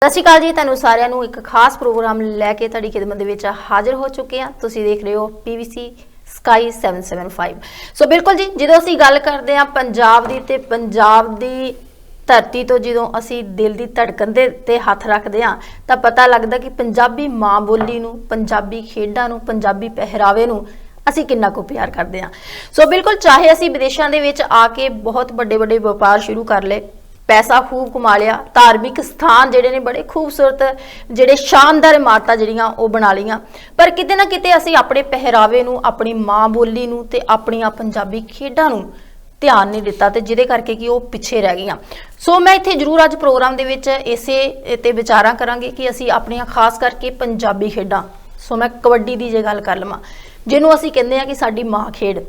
ਸਤਿ ਸ਼੍ਰੀ ਅਕਾਲ ਜੀ। ਤੁਹਾਨੂੰ ਸਾਰਿਆਂ ਨੂੰ ਇੱਕ ਖਾਸ ਪ੍ਰੋਗਰਾਮ ਲੈ ਕੇ ਤੁਹਾਡੀ ਖਿਦਮਤ ਦੇ ਵਿੱਚ ਹਾਜ਼ਰ ਹੋ ਚੁੱਕੇ ਹਾਂ। ਤੁਸੀਂ ਦੇਖ ਰਹੇ ਹੋ PVC ਸਕਾਈ 775। ਸੋ ਬਿਲਕੁਲ ਜੀ, ਜਦੋਂ ਅਸੀਂ ਗੱਲ ਕਰਦੇ ਹਾਂ ਪੰਜਾਬ ਦੀ ਤੇ ਪੰਜਾਬ ਦੀ ਧਰਤੀ ਤੋਂ ਜਦੋਂ ਅਸੀਂ ਦਿਲ ਦੀ ਧੜਕਣ ਦੇ ਤੇ ਹੱਥ ਰੱਖਦੇ ਹਾਂ ਤਾਂ ਪਤਾ ਲੱਗਦਾ ਕਿ ਪੰਜਾਬੀ ਮਾਂ ਬੋਲੀ ਨੂੰ, ਪੰਜਾਬੀ ਖੇਡਾਂ ਨੂੰ, ਪੰਜਾਬੀ ਪਹਿਰਾਵੇ ਨੂੰ ਅਸੀਂ ਕਿੰਨਾ ਕੁ ਪਿਆਰ ਕਰਦੇ ਹਾਂ। ਸੋ ਬਿਲਕੁਲ, ਚਾਹੇ ਅਸੀਂ ਵਿਦੇਸ਼ਾਂ ਦੇ ਵਿੱਚ ਆ ਕੇ ਬਹੁਤ ਵੱਡੇ ਵੱਡੇ ਵਪਾਰ ਸ਼ੁਰੂ ਕਰ ਲਏ, ਪੈਸਾ ਖੂਬ ਕਮਾ ਲਿਆ, ਧਾਰਮਿਕ ਸਥਾਨ ਜਿਹੜੇ ਨੇ ਬੜੇ ਖੂਬਸੂਰਤ, ਜਿਹੜੇ ਸ਼ਾਨਦਾਰ ਇਮਾਰਤਾਂ ਜਿਹੜੀਆਂ ਉਹ ਬਣਾ ਲਈਆਂ, ਪਰ ਕਿਤੇ ਨਾ ਕਿਤੇ ਅਸੀਂ ਆਪਣੇ ਪਹਿਰਾਵੇ ਨੂੰ, ਆਪਣੀ ਮਾਂ ਬੋਲੀ ਨੂੰ ਤੇ ਆਪਣੀਆਂ ਪੰਜਾਬੀ ਖੇਡਾਂ ਨੂੰ ਧਿਆਨ ਨਹੀਂ ਦਿੱਤਾ, ਤੇ ਜਿਹਦੇ ਕਰਕੇ ਕਿ ਉਹ ਪਿੱਛੇ ਰਹਿ ਗਈਆਂ। ਸੋ ਮੈਂ ਇੱਥੇ ਜ਼ਰੂਰ ਅੱਜ ਪ੍ਰੋਗਰਾਮ ਦੇ ਵਿੱਚ ਇਸੇ ਤੇ ਵਿਚਾਰਾਂ ਕਰਾਂਗੇ ਕਿ ਅਸੀਂ ਆਪਣੀਆਂ ਖਾਸ ਕਰਕੇ ਪੰਜਾਬੀ ਖੇਡਾਂ, ਸੋ ਮੈਂ ਕਬੱਡੀ ਦੀ ਜੇ ਗੱਲ ਕਰ ਲਵਾਂ, ਜਿਹਨੂੰ ਅਸੀਂ ਕਹਿੰਦੇ ਆ ਕਿ ਸਾਡੀ ਮਾਂ ਖੇਡ।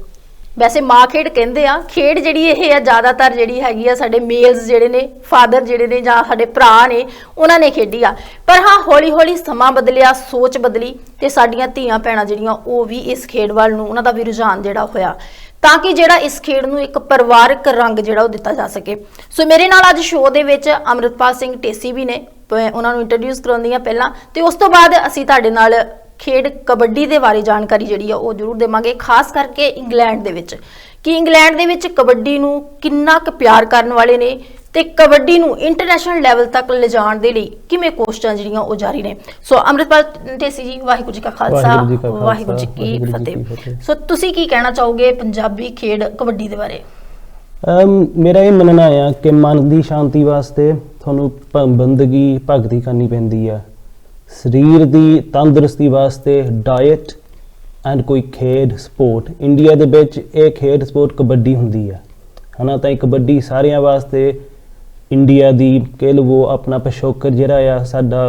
ਵੈਸੇ ਮਾਂ ਖੇਡ ਕਹਿੰਦੇ ਆ, ਖੇਡ ਜਿਹੜੀ ਇਹ ਆ ਜ਼ਿਆਦਾਤਰ ਜਿਹੜੀ ਹੈਗੀ ਆ ਸਾਡੇ ਮੇਲਸ ਜਿਹੜੇ ਨੇ, ਫਾਦਰ ਜਿਹੜੇ ਨੇ ਜਾਂ ਸਾਡੇ ਭਰਾ ਨੇ, ਉਹਨਾਂ ਨੇ ਖੇਡੀ ਆ। ਪਰ ਹਾਂ, ਹੌਲੀ ਹੌਲੀ ਸਮਾਂ ਬਦਲਿਆ, ਸੋਚ ਬਦਲੀ ਤੇ ਸਾਡੀਆਂ ਧੀਆਂ ਭੈਣਾਂ ਜਿਹੜੀਆਂ ਉਹ ਵੀ ਇਸ ਖੇਡ ਵੱਲ ਨੂੰ, ਉਹਨਾਂ ਦਾ ਵੀ ਰੁਝਾਨ ਜਿਹੜਾ ਹੋਇਆ, ਤਾਂ ਕਿ ਜਿਹੜਾ ਇਸ ਖੇਡ ਨੂੰ ਇੱਕ ਪਰਿਵਾਰਕ ਰੰਗ ਜਿਹੜਾ ਉਹ ਦਿੱਤਾ ਜਾ ਸਕੇ। ਸੋ ਮੇਰੇ ਨਾਲ ਅੱਜ ਸ਼ੋਅ ਦੇ ਵਿੱਚ ਅੰਮ੍ਰਿਤਪਾਲ ਸਿੰਘ ਢੇਸੀ ਵੀ ਨੇ, ਉਹਨਾਂ ਨੂੰ ਇੰਟਰੋਡਿਊਸ ਕਰਾਉਂਦੀ ਹਾਂ ਪਹਿਲਾਂ, ਤੇ ਉਸ ਤੋਂ ਬਾਅਦ ਅਸੀਂ ਤੁਹਾਡੇ ਨਾਲ ਖੇਡ ਕਬੱਡੀ ਦੇ ਬਾਰੇ ਜਾਣਕਾਰੀ ਜਿਹੜੀ ਆ ਉਹ ਜ਼ਰੂਰ ਦੇਵਾਂਗੇ, ਖਾਸ ਕਰਕੇ ਇੰਗਲੈਂਡ ਦੇ ਵਿੱਚ, ਕਿ ਇੰਗਲੈਂਡ ਦੇ ਵਿੱਚ ਕਬੱਡੀ ਨੂੰ ਕਿੰਨਾ ਕੁ ਪਿਆਰ ਕਰਨ ਵਾਲੇ ਨੇ ਤੇ ਕਬੱਡੀ ਨੂੰ ਇੰਟਰਨੈਸ਼ਨਲ ਲੈਵਲ ਤੱਕ ਲਿਜਾਣ ਦੇ ਲਈ ਕਿਵੇਂ ਕੋਸ਼ਿਸ਼ਾਂ ਜਿਹੜੀਆਂ ਉਹ ਜਾਰੀ ਨੇ। ਸੋ ਅੰਮ੍ਰਿਤਪਾਲ ਢੇਸੀ ਜੀ, ਵਾਹਿਗੁਰੂ ਜੀ ਕਾ ਖਾਲਸਾ, ਵਾਹਿਗੁਰੂ ਜੀ ਕੀ ਫਤਿਹ। ਸੋ ਤੁਸੀਂ ਕੀ ਕਹਿਣਾ ਚਾਹੋਗੇ ਪੰਜਾਬੀ ਖੇਡ ਕਬੱਡੀ ਦੇ ਬਾਰੇ? ਮੇਰਾ ਇਹ ਮੰਨਣਾ ਆ ਕਿ ਮਨ ਦੀ ਸ਼ਾਂਤੀ ਵਾਸਤੇ ਤੁਹਾਨੂੰ ਬੰਦਗੀ ਭਗਤੀ ਕਰਨੀ ਪੈਂਦੀ ਆ। ਸਰੀਰ ਦੀ ਤੰਦਰੁਸਤੀ ਵਾਸਤੇ ਡਾਈਟ ਐਂਡ ਕੋਈ ਖੇਡ ਸਪੋਰਟ। ਇੰਡੀਆ ਦੇ ਵਿੱਚ ਇਹ ਖੇਡ ਸਪੋਰਟ ਕਬੱਡੀ ਹੁੰਦੀ ਆ, ਹੈ ਨਾ। ਤਾਂ ਕਬੱਡੀ ਸਾਰਿਆਂ ਵਾਸਤੇ ਇੰਡੀਆ ਦੀ ਕਹਿ ਲਵੋ ਆਪਣਾ ਪਿਛੋਕੜ ਜਿਹੜਾ ਆ, ਸਾਡਾ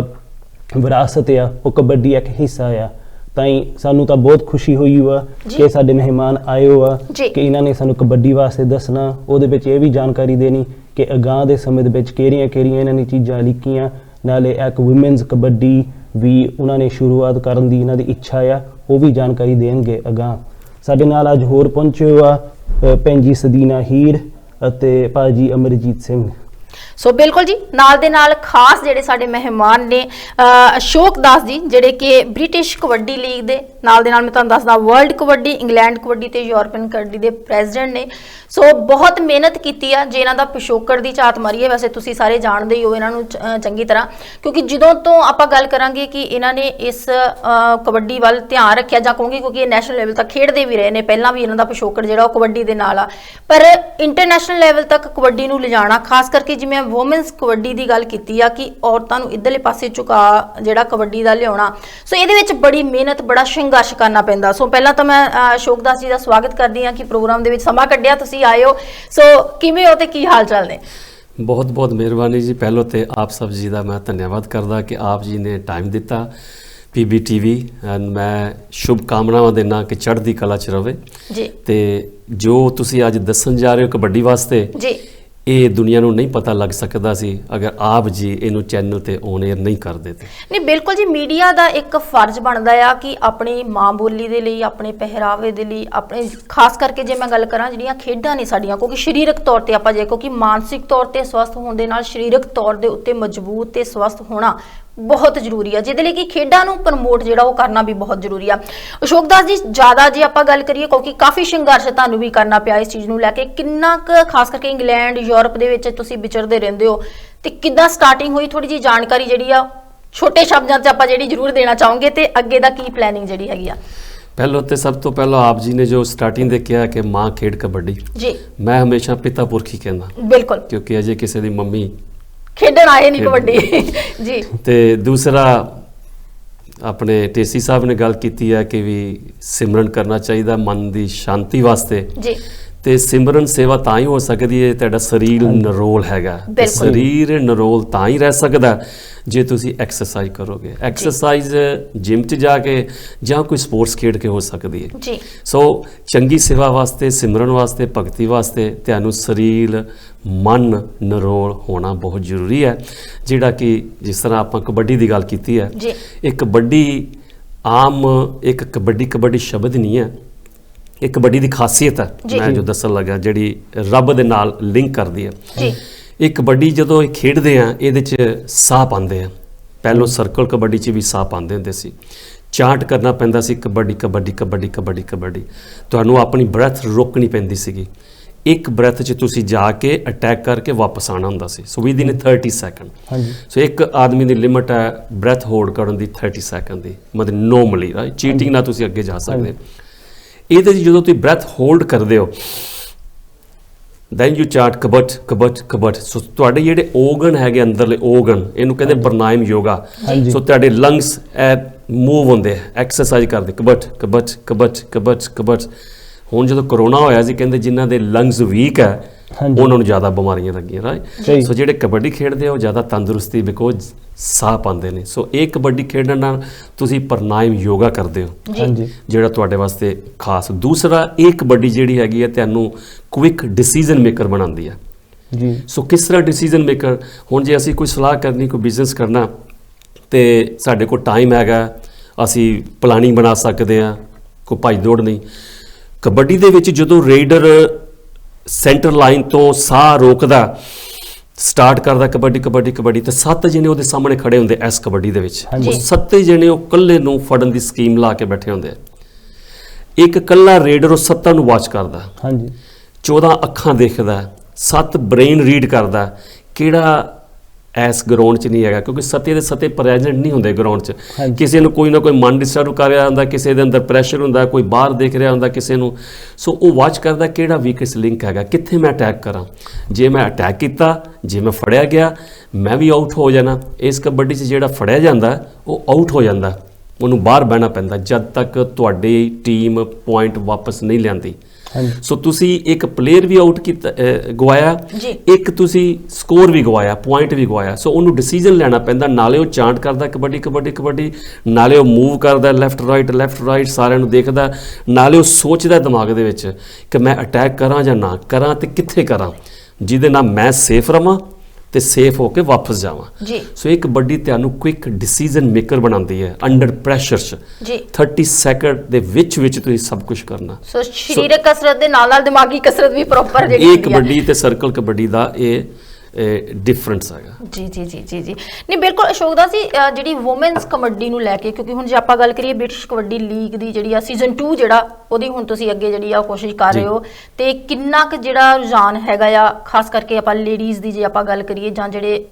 ਵਿਰਾਸਤ ਆ, ਉਹ ਕਬੱਡੀ ਇੱਕ ਹਿੱਸਾ ਆ। ਤਾਂ ਸਾਨੂੰ ਤਾਂ ਬਹੁਤ ਖੁਸ਼ੀ ਹੋਈ ਆ ਕਿ ਸਾਡੇ ਮਹਿਮਾਨ ਆਏ ਹੋ ਆ, ਕਿ ਇਹਨਾਂ ਨੇ ਸਾਨੂੰ ਕਬੱਡੀ ਵਾਸਤੇ ਦੱਸਣਾ, ਉਹਦੇ ਵਿੱਚ ਇਹ ਵੀ ਜਾਣਕਾਰੀ ਦੇਣੀ ਕਿ ਅਗਾਂਹ ਦੇ ਸਮੇਂ ਦੇ ਵਿੱਚ ਕਿਹੜੀਆਂ ਇਹਨਾਂ ਨੇ ਚੀਜ਼ਾਂ ਲਿਖੀਆਂ। ਨਾਲੇ ਇੱਕ ਵੂਮੈਨਸ ਕਬੱਡੀ ਵੀ ਉਹਨਾਂ ਨੇ ਸ਼ੁਰੂਆਤ ਕਰਨ ਦੀ ਇਹਨਾਂ ਦੀ ਇੱਛਾ ਆ, ਉਹ ਵੀ ਜਾਣਕਾਰੀ ਦੇਣਗੇ ਅਗਾਂਹ। ਸਾਡੇ ਨਾਲ ਅੱਜ ਹੋਰ ਪਹੁੰਚੇ ਆ ਭੈਣ ਜੀ ਸਦੀਨਾ ਹੀਰ ਅਤੇ ਭਾਜੀ ਅਮਰਜੀਤ ਸਿੰਘ। ਸੋ ਬਿਲਕੁਲ ਜੀ, ਨਾਲ ਦੇ ਨਾਲ ਖਾਸ ਜਿਹੜੇ ਸਾਡੇ ਮਹਿਮਾਨ ਨੇ ਅਸ਼ੋਕ ਦਾਸ ਜੀ, ਜਿਹੜੇ ਕਿ ਬ੍ਰਿਟਿਸ਼ ਕਬੱਡੀ ਲੀਗ ਦੇ, ਨਾਲ ਦੇ ਨਾਲ ਮੈਂ ਤੁਹਾਨੂੰ ਦੱਸਦਾ ਵਰਲਡ ਕਬੱਡੀ, ਇੰਗਲੈਂਡ ਕਬੱਡੀ ਤੇ ਯੂਰਪੀਅਨ ਕਬੱਡੀ ਦੇ ਪ੍ਰੈਜ਼ੀਡੈਂਟ ਨੇ। ਸੋ ਬਹੁਤ ਮਿਹਨਤ ਕੀਤੀ ਆ। ਜੇ ਇਹਨਾਂ ਦਾ ਪਿਛੋਕੜ ਦੀ ਝਾਤ ਮਾਰੀਏ, ਵੈਸੇ ਤੁਸੀਂ ਸਾਰੇ ਜਾਣਦੇ ਹੀ ਹੋ ਇਹਨਾਂ ਨੂੰ ਚੰਗੀ ਤਰ੍ਹਾਂ, ਕਿਉਂਕਿ ਜਦੋਂ ਤੋਂ ਆਪਾਂ ਗੱਲ ਕਰਾਂਗੇ ਕਿ ਇਹਨਾਂ ਨੇ ਇਸ ਕਬੱਡੀ ਵੱਲ ਧਿਆਨ ਰੱਖਿਆ, ਜਾਂ ਕਹੂੰਗੀ ਕਿਉਂਕਿ ਇਹ ਨੈਸ਼ਨਲ ਲੈਵਲ ਤੱਕ ਖੇਡਦੇ ਵੀ ਰਹੇ ਨੇ, ਪਹਿਲਾਂ ਵੀ ਇਹਨਾਂ ਦਾ ਪਿਛੋਕੜ ਜਿਹੜਾ ਉਹ ਕਬੱਡੀ ਦੇ ਨਾਲ ਆ, ਪਰ ਇੰਟਰਨੈਸ਼ਨਲ ਲੈਵਲ ਤੱਕ ਕਬੱਡੀ ਨੂੰ ਲਿਜਾਣਾ, ਖਾਸ ਕਰਕੇ ਜਿਵੇਂ ਵੂਮੈਨਸ ਕਬੱਡੀ ਦੀ ਗੱਲ ਕੀਤੀ ਆ ਕਿ ਔਰਤਾਂ ਨੂੰ ਇੱਧਰਲੇ ਪਾਸੇ ਝੁਕਾ ਜਿਹੜਾ ਕਬੱਡੀ ਦਾ ਲਿਆਉਣਾ, ਸੋ ਇਹਦੇ ਵਿੱਚ ਬੜੀ ਮਿਹਨਤ, ਬੜਾ ਸੰਘਰਸ਼ ਕਰਨਾ ਪੈਂਦਾ। ਸੋ ਪਹਿਲਾਂ ਤਾਂ ਮੈਂ ਅਸ਼ੋਕ ਦਾਸ ਜੀ ਦਾ ਸਵਾਗਤ ਕਰਦੀ ਹਾਂ ਕਿ ਪ੍ਰੋਗਰਾਮ ਦੇ ਵਿੱਚ ਸਮਾਂ ਕੱਢਿਆ, ਤੁਸੀਂ ਆਏ ਹੋ। ਸੋ ਕਿਵੇਂ ਹੋ ਤੇ ਕੀ ਹਾਲ ਚਾਲ ਨੇ? ਬਹੁਤ ਬਹੁਤ ਮਿਹਰਬਾਨੀ ਜੀ। ਪਹਿਲੋਂ ਤੇ ਆਪ ਸਭ ਜੀ ਦਾ ਮੈਂ ਧੰਨਵਾਦ ਕਰਦਾ ਕਿ ਆਪ ਜੀ ਨੇ ਟਾਈਮ ਦਿੱਤਾ PBTV। ਮੈਂ ਸ਼ੁਭ ਕਾਮਨਾਵਾਂ ਦੇਣਾ ਕਿ ਚੜ੍ਹਦੀ ਕਲਾ 'ਚ ਰਵੇ ਜੀ। ਤੇ ਜੋ ਤੁਸੀਂ ਅੱਜ ਦੱਸਣ ਜਾ ਰਹੇ ਹੋ ਕਬੱਡੀ ਵਾਸਤੇ ਜੀ, ਇਹ ਦੁਨੀਆ ਨੂੰ ਨਹੀਂ ਪਤਾ ਲੱਗ ਸਕਦਾ ਸੀ ਅਗਰ ਆਪ ਜੀ ਇਹਨੂੰ ਚੈਨਲ ਤੇ ਔਨ 에ਅਰ ਨਹੀਂ ਕਰਦੇ ਤੇ। ਨਹੀਂ, ਬਿਲਕੁਲ ਜੀ, ਮੀਡੀਆ ਦਾ ਇੱਕ ਫਰਜ਼ ਬਣਦਾ ਆ ਕਿ ਆਪਣੀ ਮਾਂ ਬੋਲੀ ਦੇ ਲਈ, ਆਪਣੇ ਪਹਿਰਾਵੇ ਦੇ ਲਈ, ਆਪਣੇ ਖਾਸ ਕਰਕੇ ਜੇ ਮੈਂ ਗੱਲ ਕਰਾਂ ਜਿਹੜੀਆਂ ਖੇਡਾਂ ਨੇ ਸਾਡੀਆਂ, ਕਿਉਂਕਿ ਸਰੀਰਕ ਤੌਰ ਤੇ ਆਪਾਂ ਜੇ ਕਿਉਂਕਿ ਮਾਨਸਿਕ ਤੌਰ ਤੇ ਸਵਸਥ ਹੋਣ ਦੇ ਨਾਲ ਸਰੀਰਕ ਤੌਰ ਦੇ ਉੱਤੇ ਮਜ਼ਬੂਤ ਤੇ ਸਵਸਥ ਹੋਣਾ ਬਹੁਤ ਜ਼ਰੂਰੀ ਆ, ਜਿਹਦੇ ਲਈ ਕਿ ਖੇਡਾਂ ਨੂੰ ਪ੍ਰਮੋਟ ਜਿਹੜਾ ਉਹ ਕਰਨਾ ਵੀ ਬਹੁਤ ਜ਼ਰੂਰੀ ਆ। ਅਸ਼ੋਕ ਦਾਸ ਜੀ, ਜ਼ਿਆਦਾ ਜੇ ਆਪਾਂ ਗੱਲ ਕਰੀਏ, ਕਿਉਂਕਿ ਕਾਫੀ ਸੰਘਰਸ਼ ਤੁਹਾਨੂੰ ਵੀ ਕਰਨਾ ਪਿਆ ਇਸ ਚੀਜ਼ ਨੂੰ ਲੈ ਕੇ, ਕਿੰਨਾ ਕੁ ਖਾਸ ਕਰਕੇ ਇੰਗਲੈਂਡ, ਯੂਰਪ ਦੇ ਵਿੱਚ ਤੁਸੀਂ ਵਿਚਰਦੇ ਰਹਿੰਦੇ ਹੋ, ਤੇ ਕਿੱਦਾਂ ਸਟਾਰਟਿੰਗ ਹੋਈ? ਥੋੜੀ ਜਿਹੀ ਜਾਣਕਾਰੀ ਜਿਹੜੀ ਆ ਛੋਟੇ ਸ਼ਬਦਾਂ 'ਚ ਆਪਾਂ ਜਿਹੜੀ ਜ਼ਰੂਰ ਦੇਣਾ ਚਾਹੋਗੇ, ਤੇ ਅੱਗੇ ਦਾ ਕੀ ਪਲੈਨਿੰਗ ਜਿਹੜੀ ਹੈਗੀ ਆ? ਪਹਿਲੋਂ ਤੇ ਸਭ ਤੋਂ ਪਹਿਲਾਂ ਆਪ ਜੀ ਨੇ ਜੋ ਸਟਾਰਟਿੰਗ ਦੇ ਕਿਹਾ ਕਿ ਮਾਂ ਖੇਡ ਕਬੱਡੀ ਜੀ, ਮੈਂ ਹਮੇਸ਼ਾ ਪਿਤਾ ਪੁਰਖੀ ਕਹਿੰਦਾ, ਬਿਲਕੁਲ, ਕਿਉਂਕਿ ਅਜੇ ਕਿਸੇ ਦੀ ਮੰਮੀ ਖੇਡਣ ਆਏ ਨਹੀਂ ਕਬੱਡੀ ਜੀ। ਤੇ ਦੂਸਰਾ ਆਪਣੇ ਢੇਸੀ ਸਾਹਿਬ ਨੇ ਗੱਲ ਕੀਤੀ ਹੈ ਕਿ ਵੀ ਸਿਮਰਨ ਕਰਨਾ ਚਾਹੀਦਾ ਮਨ ਦੀ ਸ਼ਾਂਤੀ ਵਾਸਤੇ ਜੀ। ਤੇ ਸਿਮਰਨ ਸੇਵਾ ਤਾਂ ਹੀ ਹੋ ਸਕਦੀ ਹੈ, ਤੁਹਾਡਾ ਸਰੀਰ ਨਿਰੋਲ ਹੈਗਾ, ਸਰੀਰ ਨਿਰੋਲ ਤਾਂ ਹੀ ਰਹਿ ਸਕਦਾ ਜੇ ਤੁਸੀਂ ਐਕਸਰਸਾਈਜ਼ ਕਰੋਗੇ। ਐਕਸਰਸਾਈਜ਼ ਜਿਮ 'ਚ ਜਾ ਕੇ ਜਾਂ ਕੋਈ ਸਪੋਰਟਸ ਖੇਡ ਕੇ ਹੋ ਸਕਦੀ ਹੈ ਜੀ। ਸੋ ਚੰਗੀ ਸੇਵਾ ਵਾਸਤੇ, ਸਿਮਰਨ ਵਾਸਤੇ, ਭਗਤੀ ਵਾਸਤੇ ਤੁਹਾਨੂੰ ਸਰੀਰ, ਮਨ ਨਿਰੋਲ ਹੋਣਾ ਬਹੁਤ ਜ਼ਰੂਰੀ ਹੈ। ਜਿਹੜਾ ਕਿ ਜਿਸ ਤਰ੍ਹਾਂ ਆਪਾਂ ਕਬੱਡੀ ਦੀ ਗੱਲ ਕੀਤੀ ਹੈ, ਇਹ ਕਬੱਡੀ ਆਮ ਇੱਕ ਕਬੱਡੀ ਸ਼ਬਦ ਨਹੀਂ ਹੈ, ਇਹ ਕਬੱਡੀ ਦੀ ਖਾਸੀਅਤ ਹੈ। ਮੈਂ ਜੋ ਦੱਸਣ ਲੱਗਾ ਜਿਹੜੀ ਰੱਬ ਦੇ ਨਾਲ ਲਿੰਕ ਕਰਦੀ ਹੈ, ਇਹ ਕਬੱਡੀ ਜਦੋਂ ਇਹ ਖੇਡਦੇ ਆ ਇਹਦੇ 'ਚ ਸਾਹ ਪਾਉਂਦੇ ਆ। ਪਹਿਲੋਂ ਸਰਕਲ ਕਬੱਡੀ 'ਚ ਵੀ ਸਾਹ ਪਾਉਂਦੇ ਹੁੰਦੇ ਸੀ, ਚਾਂਟ ਕਰਨਾ ਪੈਂਦਾ ਸੀ ਕਬੱਡੀ ਕਬੱਡੀ ਕਬੱਡੀ ਕਬੱਡੀ ਕਬੱਡੀ। ਤੁਹਾਨੂੰ ਆਪਣੀ ਬ੍ਰੈਥ ਰੋਕਣੀ ਪੈਂਦੀ ਸੀਗੀ, ਇੱਕ ਬ੍ਰੈਥ 'ਚ ਤੁਸੀਂ ਜਾ ਕੇ ਅਟੈਕ ਕਰਕੇ ਵਾਪਸ ਆਉਣਾ ਹੁੰਦਾ ਸੀ। ਸੋ ਵਿਦ ਇਨ 30 ਸੈਕਿੰਡ। ਸੋ ਇੱਕ ਆਦਮੀ ਦੀ ਲਿਮਟ ਹੈ ਬ੍ਰੈਥ ਹੋਲਡ ਕਰਨ ਦੀ 30 ਸੈਕਿੰਡ ਦੀ, ਮਤਲਬ ਨੋਰਮਲੀ ਰਾਈਟ, ਚੀਟਿੰਗ ਨਾਲ ਤੁਸੀਂ ਅੱਗੇ ਜਾ ਸਕਦੇ। ਇਹਦੇ 'ਚ ਜਦੋਂ ਤੁਸੀਂ ਬ੍ਰੈਥ ਹੋਲਡ ਕਰਦੇ ਹੋ ਦੈਨ ਯੂ ਚਾਰਟ ਕਬਟ ਕਬਟ ਕਬਟ। ਸੋ ਤੁਹਾਡੇ ਜਿਹੜੇ ਔਰਗਨ ਹੈਗੇ ਅੰਦਰਲੇ ਔਰਗਨ, ਇਹਨੂੰ ਕਹਿੰਦੇ ਪ੍ਰਾਣਾਯਾਮ ਯੋਗਾ। ਸੋ ਤੁਹਾਡੇ ਲੰਗਸ ਮੂਵ ਹੁੰਦੇ, ਐਕਸਰਸਾਈਜ਼ ਕਰਦੇ, ਕਬਟ ਕਬਟ ਕਬਟ ਕਬਟ ਕਬਟ। ਹੁਣ ਜਦੋਂ ਕਰੋਨਾ ਹੋਇਆ ਸੀ ਕਹਿੰਦੇ ਜਿਨ੍ਹਾਂ ਦੇ ਲੰਗਸ ਵੀਕ ਹੈ ਉਹਨਾਂ ਨੂੰ ਜ਼ਿਆਦਾ ਬਿਮਾਰੀਆਂ ਲੱਗੀਆਂ ਰਾਈਟ। ਸੋ ਜਿਹੜੇ ਕਬੱਡੀ ਖੇਡਦੇ ਆ ਉਹ ਜ਼ਿਆਦਾ ਤੰਦਰੁਸਤੀ ਬਿਕੋਜ਼ ਸਾਹ ਪਾਉਂਦੇ ਨੇ। ਸੋ ਇਹ ਕਬੱਡੀ ਖੇਡਣ ਨਾਲ ਤੁਸੀਂ ਪ੍ਰਾਣਾਯਾਮ ਯੋਗਾ ਕਰਦੇ ਹੋ ਜਿਹੜਾ ਤੁਹਾਡੇ ਵਾਸਤੇ ਖਾਸ। ਦੂਸਰਾ ਇਹ ਕਬੱਡੀ ਜਿਹੜੀ ਹੈਗੀ ਹੈ ਤੁਹਾਨੂੰ ਕੁਇਕ ਡਿਸੀਜਨ ਮੇਕਰ ਬਣਾਉਂਦੀ ਹੈ ਜੀ। ਸੋ ਕਿਸ ਤਰ੍ਹਾਂ ਡਿਸੀਜਨ ਮੇਕਰ, ਹੁਣ ਜੇ ਅਸੀਂ ਕੋਈ ਸਲਾਹ ਕਰਨੀ, ਕੋਈ ਬਿਜ਼ਨਸ ਕਰਨਾ ਤੇ ਸਾਡੇ ਕੋਲ ਟਾਈਮ ਹੈਗਾ, ਅਸੀਂ ਪਲਾਨਿੰਗ ਬਣਾ ਸਕਦੇ ਹਾਂ, ਕੋਈ ਭੱਜ ਦੌੜ ਨਹੀਂ। ਕਬੱਡੀ ਦੇ ਵਿੱਚ ਜਦੋਂ ਰੇਡਰ ਸੈਂਟਰ ਲਾਈਨ ਤੋਂ ਸਾਹ ਰੋਕਦਾ, ਸਟਾਰਟ ਕਰਦਾ ਕਬੱਡੀ ਕਬੱਡੀ ਕਬੱਡੀ, ਤੇ 7 ਜਣੇ ਉਹਦੇ ਸਾਹਮਣੇ ਖੜੇ ਹੁੰਦੇ ਇਸ ਕਬੱਡੀ ਦੇ ਵਿੱਚ। ਉਹ 7 ਜਣੇ ਉਹ ਇਕੱਲੇ ਨੂੰ ਫੜਨ ਦੀ ਸਕੀਮ ਲਾ ਕੇ ਬੈਠੇ ਹੁੰਦੇ ਆ। ਇੱਕ ਇਕੱਲਾ ਰੇਡਰ ਉਹ 7 ਨੂੰ ਵਾਚ ਕਰਦਾ, 14 ਅੱਖਾਂ ਦੇਖਦਾ, 7 ਬ੍ਰੇਨ ਰੀਡ ਕਰਦਾ ਕਿਹੜਾ ਇਸ ਗਰਾਊਂਡ 'ਚ ਨਹੀਂ ਹੈਗਾ, ਕਿਉਂਕਿ 7 ਦੇ 7 ਪ੍ਰੈਜ਼ੈਂਟ ਨਹੀਂ ਹੁੰਦੇ ਗਰਾਊਂਡ 'ਚ। ਕਿਸੇ ਨੂੰ ਕੋਈ ਨਾ ਕੋਈ ਮਨ ਡਿਸਟਰਬ ਕਰ ਰਿਹਾ ਹੁੰਦਾ, ਕਿਸੇ ਦੇ ਅੰਦਰ ਪ੍ਰੈਸ਼ਰ ਹੁੰਦਾ, ਕੋਈ ਬਾਹਰ ਦੇਖ ਰਿਹਾ ਹੁੰਦਾ ਕਿਸੇ ਨੂੰ। ਸੋ ਉਹ ਵਾਚ ਕਰਦਾ ਕਿਹੜਾ ਵੀਕੈਸਟ ਲਿੰਕ ਹੈਗਾ, ਕਿੱਥੇ ਮੈਂ ਅਟੈਕ ਕਰਾਂ। ਜੇ ਮੈਂ ਅਟੈਕ ਕੀਤਾ, ਜੇ ਮੈਂ ਫੜਿਆ ਗਿਆ, ਮੈਂ ਵੀ ਆਊਟ ਹੋ ਜਾਣਾ। ਇਸ ਕਬੱਡੀ 'ਚ ਜਿਹੜਾ ਫੜਿਆ ਜਾਂਦਾ ਉਹ ਆਊਟ ਹੋ ਜਾਂਦਾ, ਉਹਨੂੰ ਬਾਹਰ ਬਹਿਣਾ ਪੈਂਦਾ ਜਦ ਤੱਕ ਤੁਹਾਡੀ ਟੀਮ ਪੁਆਇੰਟ ਵਾਪਸ ਨਹੀਂ ਲਿਆਂਦੀ। ਸੋ ਤੁਸੀਂ ਇੱਕ ਪਲੇਅਰ ਵੀ ਆਊਟ ਕੀਤਾ, ਗਵਾਇਆ, ਇੱਕ ਤੁਸੀਂ ਸਕੋਰ ਵੀ ਗਵਾਇਆ, ਪੁਆਇੰਟ ਵੀ ਗਵਾਇਆ। ਸੋ ਉਹਨੂੰ ਡਿਸੀਜਨ ਲੈਣਾ ਪੈਂਦਾ, ਨਾਲੇ ਉਹ ਚਾਂਟ ਕਰਦਾ ਕਬੱਡੀ ਕਬੱਡੀ ਕਬੱਡੀ, ਨਾਲੇ ਉਹ ਮੂਵ ਕਰਦਾ ਲੈਫਟ ਰਾਈਟ ਸਾਰਿਆਂ ਨੂੰ ਦੇਖਦਾ, ਨਾਲੇ ਉਹ ਸੋਚਦਾ ਦਿਮਾਗ ਦੇ ਵਿੱਚ ਕਿ ਮੈਂ ਅਟੈਕ ਕਰਾਂ ਜਾਂ ਨਾ ਕਰਾਂ ਤੇ ਕਿੱਥੇ ਕਰਾਂ ਜਿਹਦੇ ਨਾਲ ਮੈਂ ਸੇਫ ਰਵਾਂ ਤੇ ਸੇਫ ਹੋ ਕੇ ਵਾਪਸ ਜਾਵਾਂ। ਸੋ ਇਹ ਕਬੱਡੀ ਤੁਹਾਨੂੰ ਕੁਇਕ ਡਿਸੀਜਨ ਮੇਕਰ ਬਣਾਉਂਦੀ ਹੈ ਅੰਡਰ ਪ੍ਰੈਸ਼ਰ 'ਚ। 30 ਸੈਕਿੰਡ ਦੇ ਵਿੱਚ ਤੁਸੀਂ ਸਭ ਕੁਝ ਕਰਨਾ। ਸੋ ਸਰੀਰਕ ਕਸਰਤ ਦੇ ਨਾਲ ਨਾਲ ਦਿਮਾਗੀ ਕਸਰਤ ਵੀ ਪ੍ਰੋਪਰ ਜਿਹੜੀ ਇਹ ਕਬੱਡੀ ਤੇ ਸਰਕਲ ਕਬੱਡੀ ਦਾ ਇਹ ਡਿਫਰੈਂਸ ਹੈਗਾ। ਜੀ ਨਹੀਂ ਬਿਲਕੁਲ ਅਸ਼ੋਕ ਦਾ ਸੀ ਜਿਹੜੀ ਵੂਮਨਸ ਕਬੱਡੀ ਨੂੰ ਲੈ ਕੇ, ਕਿਉਂਕਿ ਹੁਣ ਜੇ ਆਪਾਂ ਗੱਲ ਕਰੀਏ ਬ੍ਰਿਟਿਸ਼ ਕਬੱਡੀ ਲੀਗ ਦੀ ਜਿਹੜੀ ਆ ਸੀਜ਼ਨ 2 ਜਿਹੜਾ ਉਹਦੀ ਹੁਣ ਤੁਸੀਂ ਅੱਗੇ ਜਿਹੜੀ ਆ ਕੋਸ਼ਿਸ਼ ਕਰ ਰਹੇ ਹੋ, ਤੇ ਕਿੰਨਾ ਕੁ ਜਿਹੜਾ ਰੁਝਾਨ ਹੈਗਾ ਆ ਖਾਸ ਕਰਕੇ ਆਪਾਂ ਲੇਡੀਜ਼ ਦੀ ਜੇ ਆਪਾਂ ਗੱਲ ਕਰੀਏ ਜਾਂ ਜਿਹੜੇ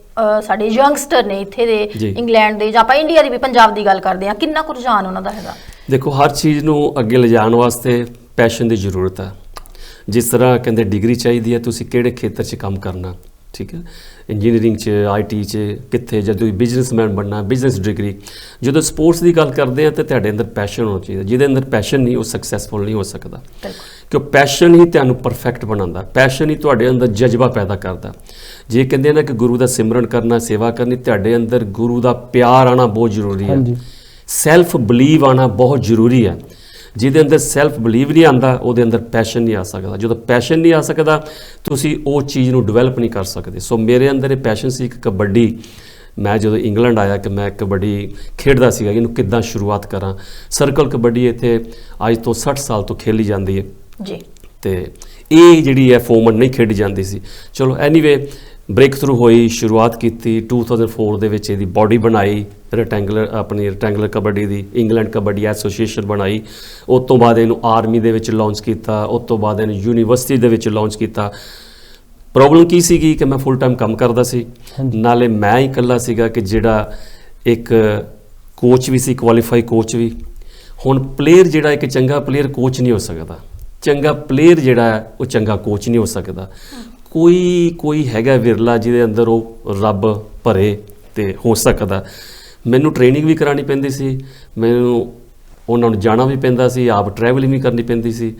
ਸਾਡੇ ਯੰਗਸਟਰ ਨੇ ਇੱਥੇ ਦੇ ਇੰਗਲੈਂਡ ਦੇ ਜਾਂ ਆਪਾਂ ਇੰਡੀਆ ਦੀ ਵੀ ਪੰਜਾਬ ਦੀ ਗੱਲ ਕਰਦੇ ਆ, ਕਿੰਨਾ ਕੁ ਰੁਝਾਨ ਉਹਨਾਂ ਦਾ ਹੈਗਾ? ਦੇਖੋ ਹਰ ਚੀਜ਼ ਨੂੰ ਅੱਗੇ ਲਿਜਾਣ ਵਾਸਤੇ ਪੈਸ਼ਨ ਦੀ ਜ਼ਰੂਰਤ ਹੈ। ਜਿਸ ਤਰ੍ਹਾਂ ਕਹਿੰਦੇ ਡਿਗਰੀ ਚਾਹੀਦੀ ਹੈ, ਤੁਸੀਂ ਕਿਹੜੇ ਖੇਤਰ 'ਚ ਕੰਮ ਕਰਨਾ, ਠੀਕ ਹੈ, ਇੰਜੀਨੀਅਰਿੰਗ 'ਚ, IT 'ਚ, ਕਿੱਥੇ, ਜਦੋਂ ਤੁਸੀਂ ਬਿਜ਼ਨਸਮੈਨ ਬਣਨਾ, ਬਿਜ਼ਨਸ ਡਿਗਰੀ। ਜਦੋਂ ਸਪੋਰਟਸ ਦੀ ਗੱਲ ਕਰਦੇ ਆ ਤਾਂ ਤੁਹਾਡੇ ਅੰਦਰ ਪੈਸ਼ਨ ਹੋਣਾ ਚਾਹੀਦਾ। ਜਿਹਦੇ ਅੰਦਰ ਪੈਸ਼ਨ ਨਹੀਂ ਉਹ ਸਕਸੈਸਫੁਲ ਨਹੀਂ ਹੋ ਸਕਦਾ, ਕਿਉਂ ਪੈਸ਼ਨ ਹੀ ਤੁਹਾਨੂੰ ਪਰਫੈਕਟ ਬਣਾਉਂਦਾ, ਪੈਸ਼ਨ ਹੀ ਤੁਹਾਡੇ ਅੰਦਰ ਜਜ਼ਬਾ ਪੈਦਾ ਕਰਦਾ। ਜੇ ਕਹਿੰਦੇ ਨਾ ਕਿ ਗੁਰੂ ਦਾ ਸਿਮਰਨ ਕਰਨਾ, ਸੇਵਾ ਕਰਨੀ, ਤੁਹਾਡੇ ਅੰਦਰ ਗੁਰੂ ਦਾ ਪਿਆਰ ਆਉਣਾ ਬਹੁਤ ਜ਼ਰੂਰੀ ਹੈ, ਸੈਲਫ ਬਲੀਵ ਆਉਣਾ ਬਹੁਤ ਜ਼ਰੂਰੀ ਹੈ। ਜਿਹਦੇ ਅੰਦਰ ਸੈਲਫ ਬਲੀਵ ਨਹੀਂ ਆਉਂਦਾ ਉਹਦੇ ਅੰਦਰ ਪੈਸ਼ਨ ਨਹੀਂ ਆ ਸਕਦਾ। ਜਦੋਂ ਪੈਸ਼ਨ ਨਹੀਂ ਆ ਸਕਦਾ ਤੁਸੀਂ ਉਹ ਚੀਜ਼ ਨੂੰ ਡਿਵੈਲਪ ਨਹੀਂ ਕਰ ਸਕਦੇ। ਸੋ ਮੇਰੇ ਅੰਦਰ ਇਹ ਪੈਸ਼ਨ ਸੀ ਇੱਕ ਕਬੱਡੀ। ਮੈਂ ਜਦੋਂ ਇੰਗਲੈਂਡ ਆਇਆ ਕਿ ਮੈਂ ਕਬੱਡੀ ਖੇਡਦਾ ਸੀਗਾ, ਇਹਨੂੰ ਕਿੱਦਾਂ ਸ਼ੁਰੂਆਤ ਕਰਾਂ। ਸਰਕਲ ਕਬੱਡੀ ਇੱਥੇ ਅੱਜ ਤੋਂ 60 ਸਾਲ ਤੋਂ ਖੇਲੀ ਜਾਂਦੀ ਹੈ ਜੀ, ਤੇ ਇਹ ਜਿਹੜੀ ਹੈ ਫਾਰਮੈਟ ਨਹੀਂ ਖੇਡੀ ਜਾਂਦੀ ਸੀ। ਚਲੋ ਐਨੀਵੇ ਬ੍ਰੇਕ ਥਰੂ ਹੋਈ, ਸ਼ੁਰੂਆਤ ਕੀਤੀ 2004 ਦੇ ਵਿੱਚ। ਇਹਦੀ ਬਾਡੀ ਬਣਾਈ ਰੈਕਟੈਂਗੂਲਰ ਕਬੱਡੀ ਦੀ, ਇੰਗਲੈਂਡ ਕਬੱਡੀ ਐਸੋਸੀਏਸ਼ਨ ਬਣਾਈ। ਉਸ ਤੋਂ ਬਾਅਦ ਇਹਨੂੰ ਆਰਮੀ ਦੇ ਵਿੱਚ ਲਾਂਚ ਕੀਤਾ, ਉਸ ਤੋਂ ਬਾਅਦ ਇਹਨੂੰ ਯੂਨੀਵਰਸਿਟੀ ਦੇ ਵਿੱਚ ਲਾਂਚ ਕੀਤਾ। ਪ੍ਰੋਬਲਮ ਕੀ ਸੀਗੀ ਕਿ ਮੈਂ ਫੁੱਲ ਟਾਈਮ ਕੰਮ ਕਰਦਾ ਸੀ, ਨਾਲੇ ਮੈਂ ਹੀ ਇਕੱਲਾ ਸੀਗਾ ਕਿ ਜਿਹੜਾ ਇੱਕ ਕੋਚ ਵੀ ਸੀ, ਕੁਆਲੀਫਾਈ ਕੋਚ ਵੀ। ਹੁਣ ਪਲੇਅਰ ਜਿਹੜਾ ਇੱਕ ਚੰਗਾ ਪਲੇਅਰ ਕੋਚ ਨਹੀਂ ਹੋ ਸਕਦਾ, ਚੰਗਾ ਪਲੇਅਰ ਜਿਹੜਾ ਉਹ ਚੰਗਾ ਕੋਚ ਨਹੀਂ ਹੋ ਸਕਦਾ। ਕੋਈ ਹੈਗਾ ਵਿਰਲਾ ਜਿਹਦੇ ਅੰਦਰ ਉਹ ਰੱਬ ਭਰੇ ਤੇ ਹੋ ਸਕਦਾ। ਮੈਨੂੰ ਟ੍ਰੇਨਿੰਗ ਵੀ ਕਰਾਉਣੀ ਪੈਂਦੀ ਸੀ, ਮੈਨੂੰ ਉਹਨਾਂ ਨੂੰ ਜਾਣਾ ਵੀ ਪੈਂਦਾ ਸੀ, ਆਪ ਟਰੈਵਲਿੰਗ ਵੀ ਕਰਨੀ ਪੈਂਦੀ ਸੀ।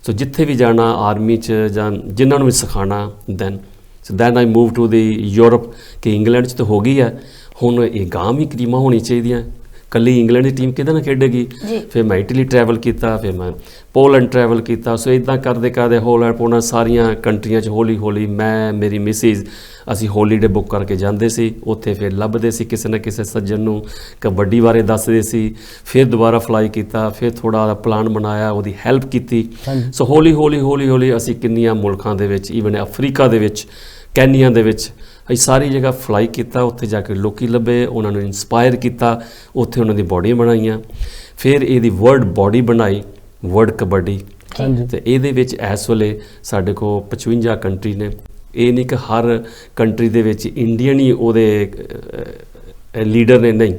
ਸੋ ਜਿੱਥੇ ਵੀ ਜਾਣਾ ਆਰਮੀ 'ਚ ਜਾਂ ਜਿਨ੍ਹਾਂ ਨੂੰ ਵੀ ਸਿਖਾਉਣਾ, then I move to the Europe ਕਿ ਇੰਗਲੈਂਡ 'ਚ ਤਾਂ ਹੋ ਗਈ ਹੈ, ਹੁਣ ਇਹ ਗਾਂ ਵੀ ਟੀਮਾਂ ਹੋਣੀ ਚਾਹੀਦੀਆਂ। ਕੱਲੀ ਇੰਗਲੈਂਡ ਦੀ ਟੀਮ ਕਿਹਦੇ ਨਾਲ ਖੇਡੇਗੀ? ਫਿਰ ਮੈਂ ਇਟਲੀ ਟਰੈਵਲ ਕੀਤਾ, ਫਿਰ ਮੈਂ ਪੋਲੈਂਡ ਟਰੈਵਲ ਕੀਤਾ। ਸੋ ਇੱਦਾਂ ਕਰਦੇ ਹੋਲੈਂਡ ਪੋਲੈਂਡ ਸਾਰੀਆਂ ਕੰਟਰੀਆਂ 'ਚ ਹੌਲੀ ਮੈਂ, ਮੇਰੀ ਮਿਸਿਜ਼, ਅਸੀਂ ਹੌਲੀਡੇ ਬੁੱਕ ਕਰਕੇ ਜਾਂਦੇ ਸੀ। ਉੱਥੇ ਫਿਰ ਲੱਭਦੇ ਸੀ ਕਿਸੇ ਨਾ ਕਿਸੇ ਸੱਜਣ ਨੂੰ, ਕਬੱਡੀ ਬਾਰੇ ਦੱਸਦੇ ਸੀ। ਫਿਰ ਦੁਬਾਰਾ ਫਲਾਈ ਕੀਤਾ, ਫਿਰ ਥੋੜ੍ਹਾ ਪਲਾਨ ਬਣਾਇਆ, ਉਹਦੀ ਹੈਲਪ ਕੀਤੀ। ਸੋ ਹੌਲੀ ਅਸੀਂ ਕਿੰਨੀਆਂ ਮੁਲਕਾਂ ਦੇ ਵਿੱਚ, ਈਵਨ ਅਫਰੀਕਾ ਦੇ ਵਿੱਚ, ਕੈਨੀਆ ਦੇ ਵਿੱਚ ਅਸੀਂ ਸਾਰੀ ਜਗ੍ਹਾ ਫਲਾਈ ਕੀਤਾ, ਉੱਥੇ ਜਾ ਕੇ ਲੋਕੀ ਲੱਭੇ, ਉਹਨਾਂ ਨੂੰ ਇਨਸਪਾਇਰ ਕੀਤਾ, ਉੱਥੇ ਉਹਨਾਂ ਦੀ ਬੋਡੀਆਂ ਬਣਾਈਆਂ, ਫਿਰ ਇਹਦੀ ਵਰਲਡ ਬੋਡੀ ਬਣਾਈ, ਵਰਲਡ ਕਬੱਡੀ। ਤੇ ਇਹਦੇ ਵਿੱਚ ਇਸ ਵੇਲੇ ਸਾਡੇ ਕੋਲ 55 ਕੰਟਰੀ ਨੇ। ਇਹ ਨਹੀਂ ਕਿ ਹਰ ਕੰਟਰੀ ਦੇ ਵਿੱਚ ਇੰਡੀਅਨ ਹੀ ਉਹਦੇ ਲੀਡਰ ਨੇ, ਨਹੀਂ,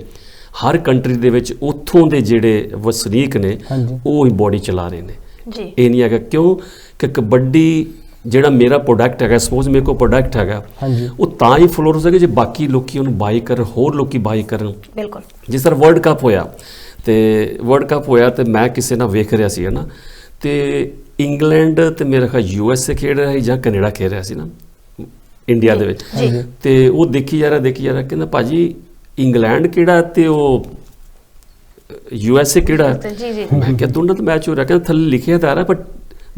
ਹਰ ਕੰਟਰੀ ਦੇ ਵਿੱਚ ਉੱਥੋਂ ਦੇ ਜਿਹੜੇ ਵਸਨੀਕ ਨੇ ਉਹ ਹੀ ਬੋਡੀ ਚਲਾ ਰਹੇ ਨੇ। ਇਹ ਨਹੀਂ ਹੈਗਾ ਕਿਉਂ ਕਿ ਕਬੱਡੀ ਜਿਹੜਾ ਮੇਰਾ ਪ੍ਰੋਡਕਟ ਹੈਗਾ, ਸਪੋਜ਼ ਮੇਰੇ ਕੋਲ ਪ੍ਰੋਡਕਟ ਹੈਗਾ, ਉਹ ਤਾਂ ਹੀ ਫਲੋਰ ਹੋ ਸਕੇ ਜੇ ਬਾਕੀ ਲੋਕੀ ਉਹਨੂੰ ਬਾਈ ਕਰਨ, ਹੋਰ ਲੋਕੀ ਬਾਈ ਕਰਨ। ਬਿਲਕੁਲ। ਜਿਸ ਤਰ੍ਹਾਂ ਵਰਲਡ ਕੱਪ ਹੋਇਆ, ਤੇ ਵਰਲਡ ਕੱਪ ਹੋਇਆ ਤੇ ਮੈਂ ਕਿਸੇ ਨਾਲ ਵੇਖ ਰਿਹਾ ਸੀ, ਹੈ ਨਾ, ਤੇ ਇੰਗਲੈਂਡ ਤੇ ਮੇਰਾ ਖਿਆਲ USA ਖੇਡ ਰਿਹਾ ਸੀ ਜਾਂ ਕੈਨੇਡਾ ਖੇਡ ਰਿਹਾ ਸੀ ਨਾ ਇੰਡੀਆ ਦੇ ਵਿੱਚ, ਤੇ ਉਹ ਦੇਖੀ ਜਾ ਰਿਹਾ ਕਹਿੰਦਾ ਭਾਜੀ ਇੰਗਲੈਂਡ ਕਿਹੜਾ ਤੇ ਉਹ USA ਕਿਹੜਾ। ਮੈਂ ਕਿਹਾ ਦੋਨਾਂ ਦਾ ਮੈਚ ਹੋ ਰਿਹਾ। ਕਹਿੰਦਾ ਥੱਲੇ ਲਿਖਿਆ ਤਾਂ ਆ ਰਿਹਾ ਪਰ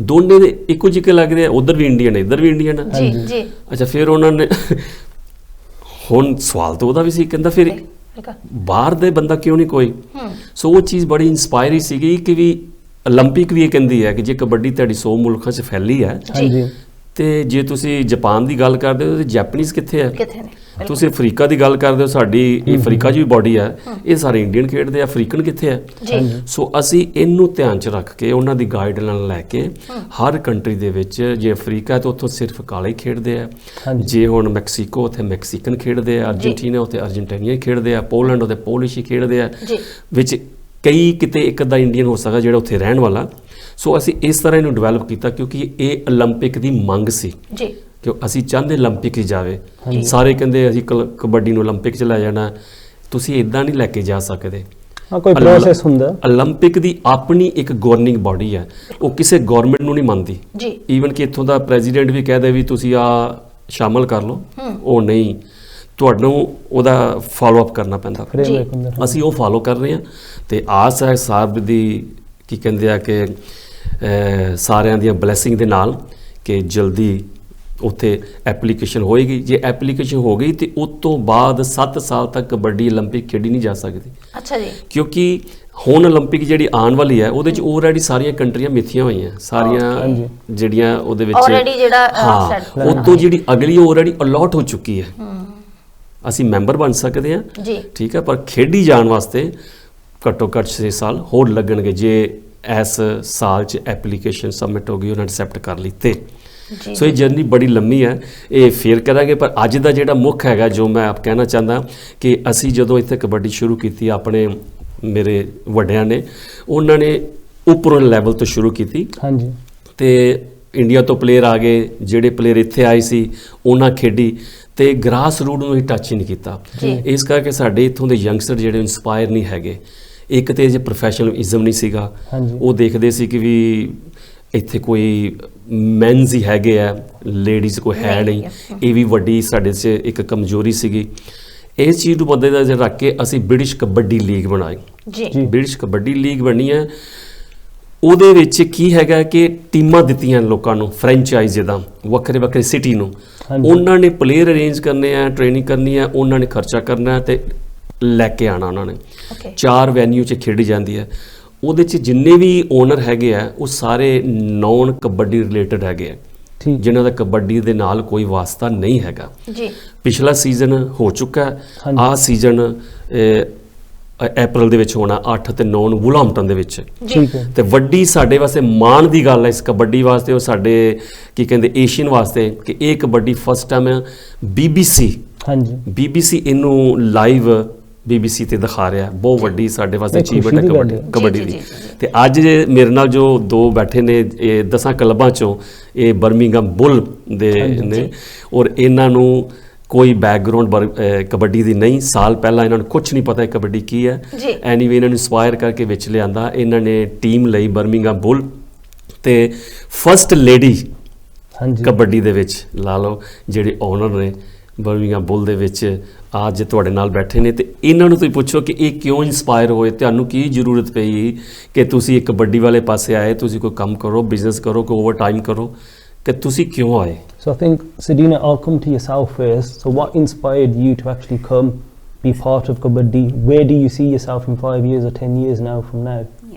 ਦੋਨੇ ਦੇ ਇੱਕੋ ਜਿਹੇ ਲੱਗਦੇ ਆ, ਉਧਰ ਵੀ ਇੰਡੀਅਨ ਹੈ ਇੱਧਰ ਵੀ ਇੰਡੀਅਨ ਹੈ। ਅੱਛਾ, ਫਿਰ ਉਹਨਾਂ ਨੇ ਹੁਣ ਸਵਾਲ ਤਾਂ ਉਹਦਾ ਵੀ ਸੀ, ਕਹਿੰਦਾ ਫਿਰ ਬਾਹਰ ਦੇ ਬੰਦਾ ਕਿਉਂ ਨਹੀਂ ਕੋਈ। ਸੋ ਉਹ ਚੀਜ਼ ਬੜੀ ਇਨਸਪਾਇਰਿੰਗ ਸੀਗੀ ਕਿ ਵੀ 올림픽 ਵੀ ਇਹ ਕਹਿੰਦੀ ਹੈ ਕਿ ਜੇ ਕਬੱਡੀ ਤੁਹਾਡੀ 100 ਮੁਲਕਾਂ 'ਚ ਫੈਲੀ ਹੈ, ਤੇ ਜੇ ਤੁਸੀਂ ਜਾਪਾਨ ਦੀ ਗੱਲ ਕਰਦੇ ਹੋ ਤੇ ਜੈਪਨੀਜ਼ ਕਿੱਥੇ ਹੈ, ਤੁਸੀਂ ਅਫਰੀਕਾ ਦੀ ਗੱਲ ਕਰਦੇ ਹੋ, ਸਾਡੀ ਅਫਰੀਕਾ 'ਚ ਵੀ ਬੋਡੀ ਹੈ, ਇਹ ਸਾਰੇ ਇੰਡੀਅਨ ਖੇਡਦੇ ਆ, ਅਫਰੀਕਨ ਕਿੱਥੇ ਹੈ। ਸੋ ਅਸੀਂ ਇਹਨੂੰ ਧਿਆਨ 'ਚ ਰੱਖ ਕੇ ਉਹਨਾਂ ਦੀ ਗਾਈਡਲਾਈਨ ਲੈ ਕੇ ਹਰ ਕੰਟਰੀ ਦੇ ਵਿੱਚ, ਜੇ ਅਫਰੀਕਾ ਤਾਂ ਉੱਥੋਂ ਸਿਰਫ ਕਾਲੇ ਹੀ ਖੇਡਦੇ ਆ, ਜੇ ਹੁਣ ਮੈਕਸੀਕੋ ਉੱਥੇ ਮੈਕਸੀਕਨ ਖੇਡਦੇ ਆ, ਅਰਜਨਟੀਨਾ ਉੱਥੇ ਅਰਜਨਟੀਨੀਅਨ ਖੇਡਦੇ ਆ, ਪੋਲੈਂਡ ਉੱਥੇ ਪੋਲਿਸ਼ ਹੀ ਖੇਡਦੇ ਆ, ਵਿੱਚ ਕਈ ਕਿਤੇ ਇੱਕ ਅੱਧਾ ਇੰਡੀਅਨ ਹੋ ਸਕਦਾ ਜਿਹੜਾ ਉੱਥੇ ਰਹਿਣ ਵਾਲਾ। ਸੋ ਅਸੀਂ ਇਸ ਤਰ੍ਹਾਂ ਇਹਨੂੰ ਡਿਵੈਲਪ ਕੀਤਾ ਕਿਉਂਕਿ ਇਹ 올림픽 ਦੀ ਮੰਗ ਸੀ ਕਿ ਅਸੀਂ ਚਾਹੁੰਦੇ 올림픽 'ਚ ਜਾਵੇ। ਸਾਰੇ ਕਹਿੰਦੇ ਅਸੀਂ ਕਬੱਡੀ ਨੂੰ 올림픽 'ਚ ਲੈ ਜਾਣਾ, ਤੁਸੀਂ ਇਦਾਂ ਨਹੀਂ ਲੈ ਕੇ ਜਾ ਸਕਦੇ। ਕੋਈ ਪ੍ਰੋਸੈਸ ਹੁੰਦਾ। 올림픽 ਦੀ ਆਪਣੀ ਇੱਕ ਗਵਰਨਿੰਗ ਬਾਡੀ ਹੈ, ਉਹ ਕਿਸੇ ਗਵਰਨਮੈਂਟ ਨੂੰ ਨਹੀਂ ਮੰਨਦੀ। ਈਵਨ ਕਿ ਇੱਥੋਂ ਦਾ ਪ੍ਰੈਜ਼ੀਡੈਂਟ ਵੀ ਕਹਿ ਦੇ ਵੀ ਤੁਸੀਂ ਆ ਸ਼ਾਮਲ ਕਰ ਲਓ, ਉਹ ਨਹੀਂ, ਤੁਹਾਨੂੰ ਉਹਦਾ ਫਾਲੋ ਅਪ ਕਰਨਾ ਪੈਂਦਾ। ਅਸੀਂ ਉਹ ਫਾਲੋ ਕਰ ਰਹੇ ਹਾਂ ਤੇ ਆਸ ਹੈ ਸਾਹਿਬ ਦੀ ਕੀ ਕਹਿੰਦੇ ਆ ਕਿ ਸਾਰਿਆਂ ਦੀਆਂ ਬਲੈਸਿੰਗ ਦੇ ਨਾਲ ਕਿ ਜਲਦੀ ਉੱਥੇ ਐਪਲੀਕੇਸ਼ਨ ਹੋਏਗੀ। ਜੇ ਐਪਲੀਕੇਸ਼ਨ ਹੋ ਗਈ ਤੇ ਉਸ ਤੋਂ ਬਾਅਦ 7 ਸਾਲ ਤੱਕ ਕਬੱਡੀ 올림픽 ਖੇਡੀ ਨਹੀਂ ਜਾ ਸਕਦੀ। ਅੱਛਾ ਜੀ। ਕਿਉਂਕਿ ਹੁਣ 올림픽 ਜਿਹੜੀ ਆਉਣ ਵਾਲੀ ਹੈ ਉਹਦੇ 'ਚ ਆਲਰੇਡੀ ਸਾਰੀਆਂ ਕੰਟਰੀਆਂ ਮਿੱਥੀਆਂ ਹੋਈਆਂ, ਸਾਰੀਆਂ ਜਿਹੜੀਆਂ ਉਹਦੇ ਵਿੱਚ ਆਲਰੇਡੀ ਜਿਹੜਾ ਉਹ ਤੋਂ ਜਿਹੜੀ ਅਗਲੀ ਆਲਰੇਡੀ ਅਲਾਟ ਹੋ ਚੁੱਕੀ ਹੈ। ਅਸੀਂ ਮੈਂਬਰ ਬਣ ਸਕਦੇ ਹਾਂ, ਠੀਕ ਹੈ, ਪਰ ਖੇਡੀ ਜਾਣ ਵਾਸਤੇ ਘੱਟੋ ਘੱਟ 6 ਸਾਲ ਹੋਰ ਲੱਗਣਗੇ। ਜੇ ਇਸ ਸਾਲ 'ਚ ਐਪਲੀਕੇਸ਼ਨ ਸਬਮਿਟ ਹੋ ਗਈ, ਉਹਨਾਂ ਨੇ ਐਕਸੈਪਟ ਕਰ ਲਈ ਤੇ ਸੋ ਇਹ ਜਰਨੀ ਬੜੀ ਲੰਮੀ ਹੈ, ਇਹ ਫੇਰ ਕਰਾਂਗੇ। ਪਰ ਅੱਜ ਦਾ ਜਿਹੜਾ ਮੁੱਖ ਹੈਗਾ ਜੋ ਮੈਂ ਆਪ ਕਹਿਣਾ ਚਾਹੁੰਦਾ ਕਿ ਅਸੀਂ ਜਦੋਂ ਇੱਥੇ ਕਬੱਡੀ ਸ਼ੁਰੂ ਕੀਤੀ, ਆਪਣੇ ਮੇਰੇ ਵੱਡਿਆਂ ਨੇ, ਉਹਨਾਂ ਨੇ ਉੱਪਰੋਂ ਲੈਵਲ ਤੋਂ ਸ਼ੁਰੂ ਕੀਤੀ ਤੇ ਇੰਡੀਆ ਤੋਂ ਪਲੇਅਰ ਆ ਗਏ, ਜਿਹੜੇ ਪਲੇਅਰ ਇੱਥੇ ਆਏ ਸੀ ਉਹਨਾਂ ਖੇਡੀ ਤੇ ਗ੍ਰਾਸ ਰੂਟ ਨੂੰ ਹੀ ਟੱਚ ਹੀ ਨਹੀਂ ਕੀਤਾ। ਇਸ ਕਰਕੇ ਸਾਡੇ ਇੱਥੋਂ ਦੇ ਯੰਗਸਟਰ ਜਿਹੜੇ ਇਨਸਪਾਇਰ ਨਹੀਂ ਹੈਗੇ। ਇੱਕ ਤੇ ਜੇ ਪ੍ਰੋਫੈਸ਼ਨਲਿਜ਼ਮ ਨਹੀਂ ਸੀਗਾ, ਉਹ ਦੇਖਦੇ ਸੀ ਕਿ ਵੀ ਇੱਥੇ ਕੋਈ ਮੈਨਸ ਹੀ ਹੈਗੇ ਆ, ਲੇਡੀਜ਼ ਕੋਈ ਹੈ ਨਹੀਂ। ਇਹ ਵੀ ਵੱਡੀ ਸਾਡੇ 'ਚ ਇੱਕ ਕਮਜ਼ੋਰੀ ਸੀਗੀ। ਇਸ ਚੀਜ਼ ਨੂੰ ਮੱਦੇ ਨਜ਼ਰ ਰੱਖ ਕੇ ਅਸੀਂ ਬ੍ਰਿਟਿਸ਼ ਕਬੱਡੀ ਲੀਗ ਬਣਾਈ। ਬ੍ਰਿਟਿਸ਼ ਕਬੱਡੀ ਲੀਗ ਬਣੀ ਹੈ। ਉਹਦੇ ਵਿੱਚ ਕੀ ਹੈਗਾ ਕਿ ਟੀਮਾਂ ਦਿੱਤੀਆਂ ਲੋਕਾਂ ਨੂੰ, ਫਰੈਂਚਾਈਜ਼ ਜਿੱਦਾਂ ਵੱਖਰੇ ਵੱਖਰੇ ਸਿਟੀ ਨੂੰ, ਉਹਨਾਂ ਨੇ ਪਲੇਅਰ ਅਰੇਂਜ ਕਰਨੇ ਆ, ਟ੍ਰੇਨਿੰਗ ਕਰਨੀ ਆ, ਉਹਨਾਂ ਨੇ ਖਰਚਾ ਕਰਨਾ ਤੇ ਲੈ ਕੇ ਆਉਣਾ ਉਹਨਾਂ ਨੇ। 4 ਵੈਨਿਊ 'ਚ ਖੇਡੀ ਜਾਂਦੀ ਹੈ। ਉਹਦੇ 'ਚ ਜਿੰਨੇ ਵੀ ਓਨਰ ਹੈਗੇ ਆ ਉਹ ਸਾਰੇ ਨੌਨ ਕਬੱਡੀ ਰਿਲੇਟਡ ਹੈਗੇ ਆ, ਜਿਨ੍ਹਾਂ ਦਾ ਕਬੱਡੀ ਦੇ ਨਾਲ ਕੋਈ ਵਾਸਤਾ ਨਹੀਂ ਹੈਗਾ। ਪਿਛਲਾ ਸੀਜ਼ਨ ਹੋ ਚੁੱਕਾ, ਆਹ ਸੀਜ਼ਨ ਅਪ੍ਰੈਲ ਦੇ ਵਿੱਚ ਹੋਣਾ, 8 ਤੇ 9 ਨੂੰ ਵੁਲਹੈਂਪਟਨ ਦੇ ਵਿੱਚ। ਤੇ ਵੱਡੀ ਸਾਡੇ ਵਾਸਤੇ ਮਾਣ ਦੀ ਗੱਲ ਹੈ ਇਸ ਕਬੱਡੀ ਵਾਸਤੇ, ਉਹ ਸਾਡੇ ਕੀ ਕਹਿੰਦੇ ਏਸ਼ੀਅਨ ਵਾਸਤੇ, ਕਿ ਇਹ ਕਬੱਡੀ ਫਸਟ ਟਾਈਮ BBC ਇਹਨੂੰ ਲਾਈਵ BBC ਤੇ ਦਿਖਾ ਰਿਹਾ। ਬਹੁਤ ਵੱਡੀ ਸਾਡੇ ਵਾਸਤੇ ਅਚੀਵਮੈਂਟ ਹੈ ਕਬੱਡੀ ਦੀ। ਤੇ ਅੱਜ ਮੇਰੇ ਨਾਲ ਜੋ 2 ਬੈਠੇ ਨੇ, ਇਹ 10 ਕਲੱਬਾਂ 'ਚੋਂ ਇਹ ਬਰਮਿੰਘਮ ਬੁੱਲ ਦੇ ਨੇ, ਔਰ ਇਹਨਾਂ ਨੂੰ ਕੋਈ ਬੈਕਗਰਾਉਂਡ ਕਬੱਡੀ ਦੀ ਨਹੀਂ। ਸਾਲ ਪਹਿਲਾਂ ਇਹਨਾਂ ਨੂੰ ਕੁਝ ਨਹੀਂ ਪਤਾ ਕਬੱਡੀ ਕੀ ਹੈ। ਐਨੀਵੇ ਇਹਨਾਂ ਨੂੰ ਇੰਸਪਾਇਰ ਕਰਕੇ ਵਿੱਚ ਲਿਆਂਦਾ। ਇਹਨਾਂ ਨੇ ਟੀਮ ਲਈ ਬਰਮਿੰਘਮ ਬੁੱਲ ਤੇ ਫਸਟ ਲੇਡੀ ਕਬੱਡੀ ਦੇ ਵਿੱਚ ਲਾ ਲਓ ਜਿਹੜੇ ਓਨਰ ਨੇ ਬਰਮਿੰਘਮ ਬੁੱਲ ਦੇ ਵਿੱਚ ਅੱਜ ਤੁਹਾਡੇ ਨਾਲ ਬੈਠੇ ਨੇ। ਤੇ ਇਹਨਾਂ ਨੂੰ ਤੁਸੀਂ ਪੁੱਛੋ ਕਿ ਇਹ ਕਿਉਂ ਇੰਸਪਾਇਰ ਹੋਏ, ਤੁਹਾਨੂੰ ਕੀ ਜ਼ਰੂਰਤ ਪਈ ਕਿ ਤੁਸੀਂ ਇੱਕ ਕਬੱਡੀ ਵਾਲੇ ਪਾਸੇ ਆਏ, ਤੁਸੀਂ ਕੋਈ ਕੰਮ ਕਰੋ, ਬਿਜ਼ਨਸ ਕਰੋ, ਕੋਈ ਓਵਰ ਟਾਈਮ ਕਰੋ, ਕਿ ਤੁਸੀਂ ਕਿਉਂ ਆਏ? So I think, Sadina, I'll come to yourself first. So what inspired you to actually come be part of Kabaddi? Where do you see yourself in 5 years or 10 years now from now?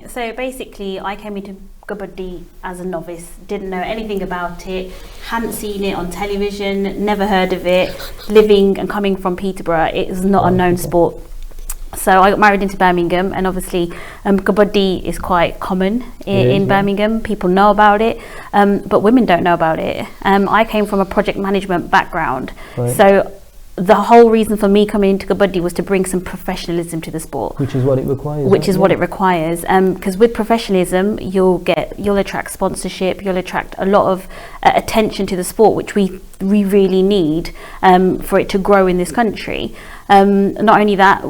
So basically I came into kabaddi as a novice, didn't know anything about it, hadn't seen it on television, never heard of it. Living and coming from Peterborough, it is not a known sport. So I got married into Birmingham, and obviously kabaddi is quite common in Birmingham. People know about it, but women don't know about it. I came from a project management background, so the whole reason for me coming into kabaddi was to bring some professionalism to the sport, which is what it requires. What it requires, because with professionalism, you'll attract sponsorship, you'll attract a lot of attention to the sport, which we really need for it to grow in this country. Not only that,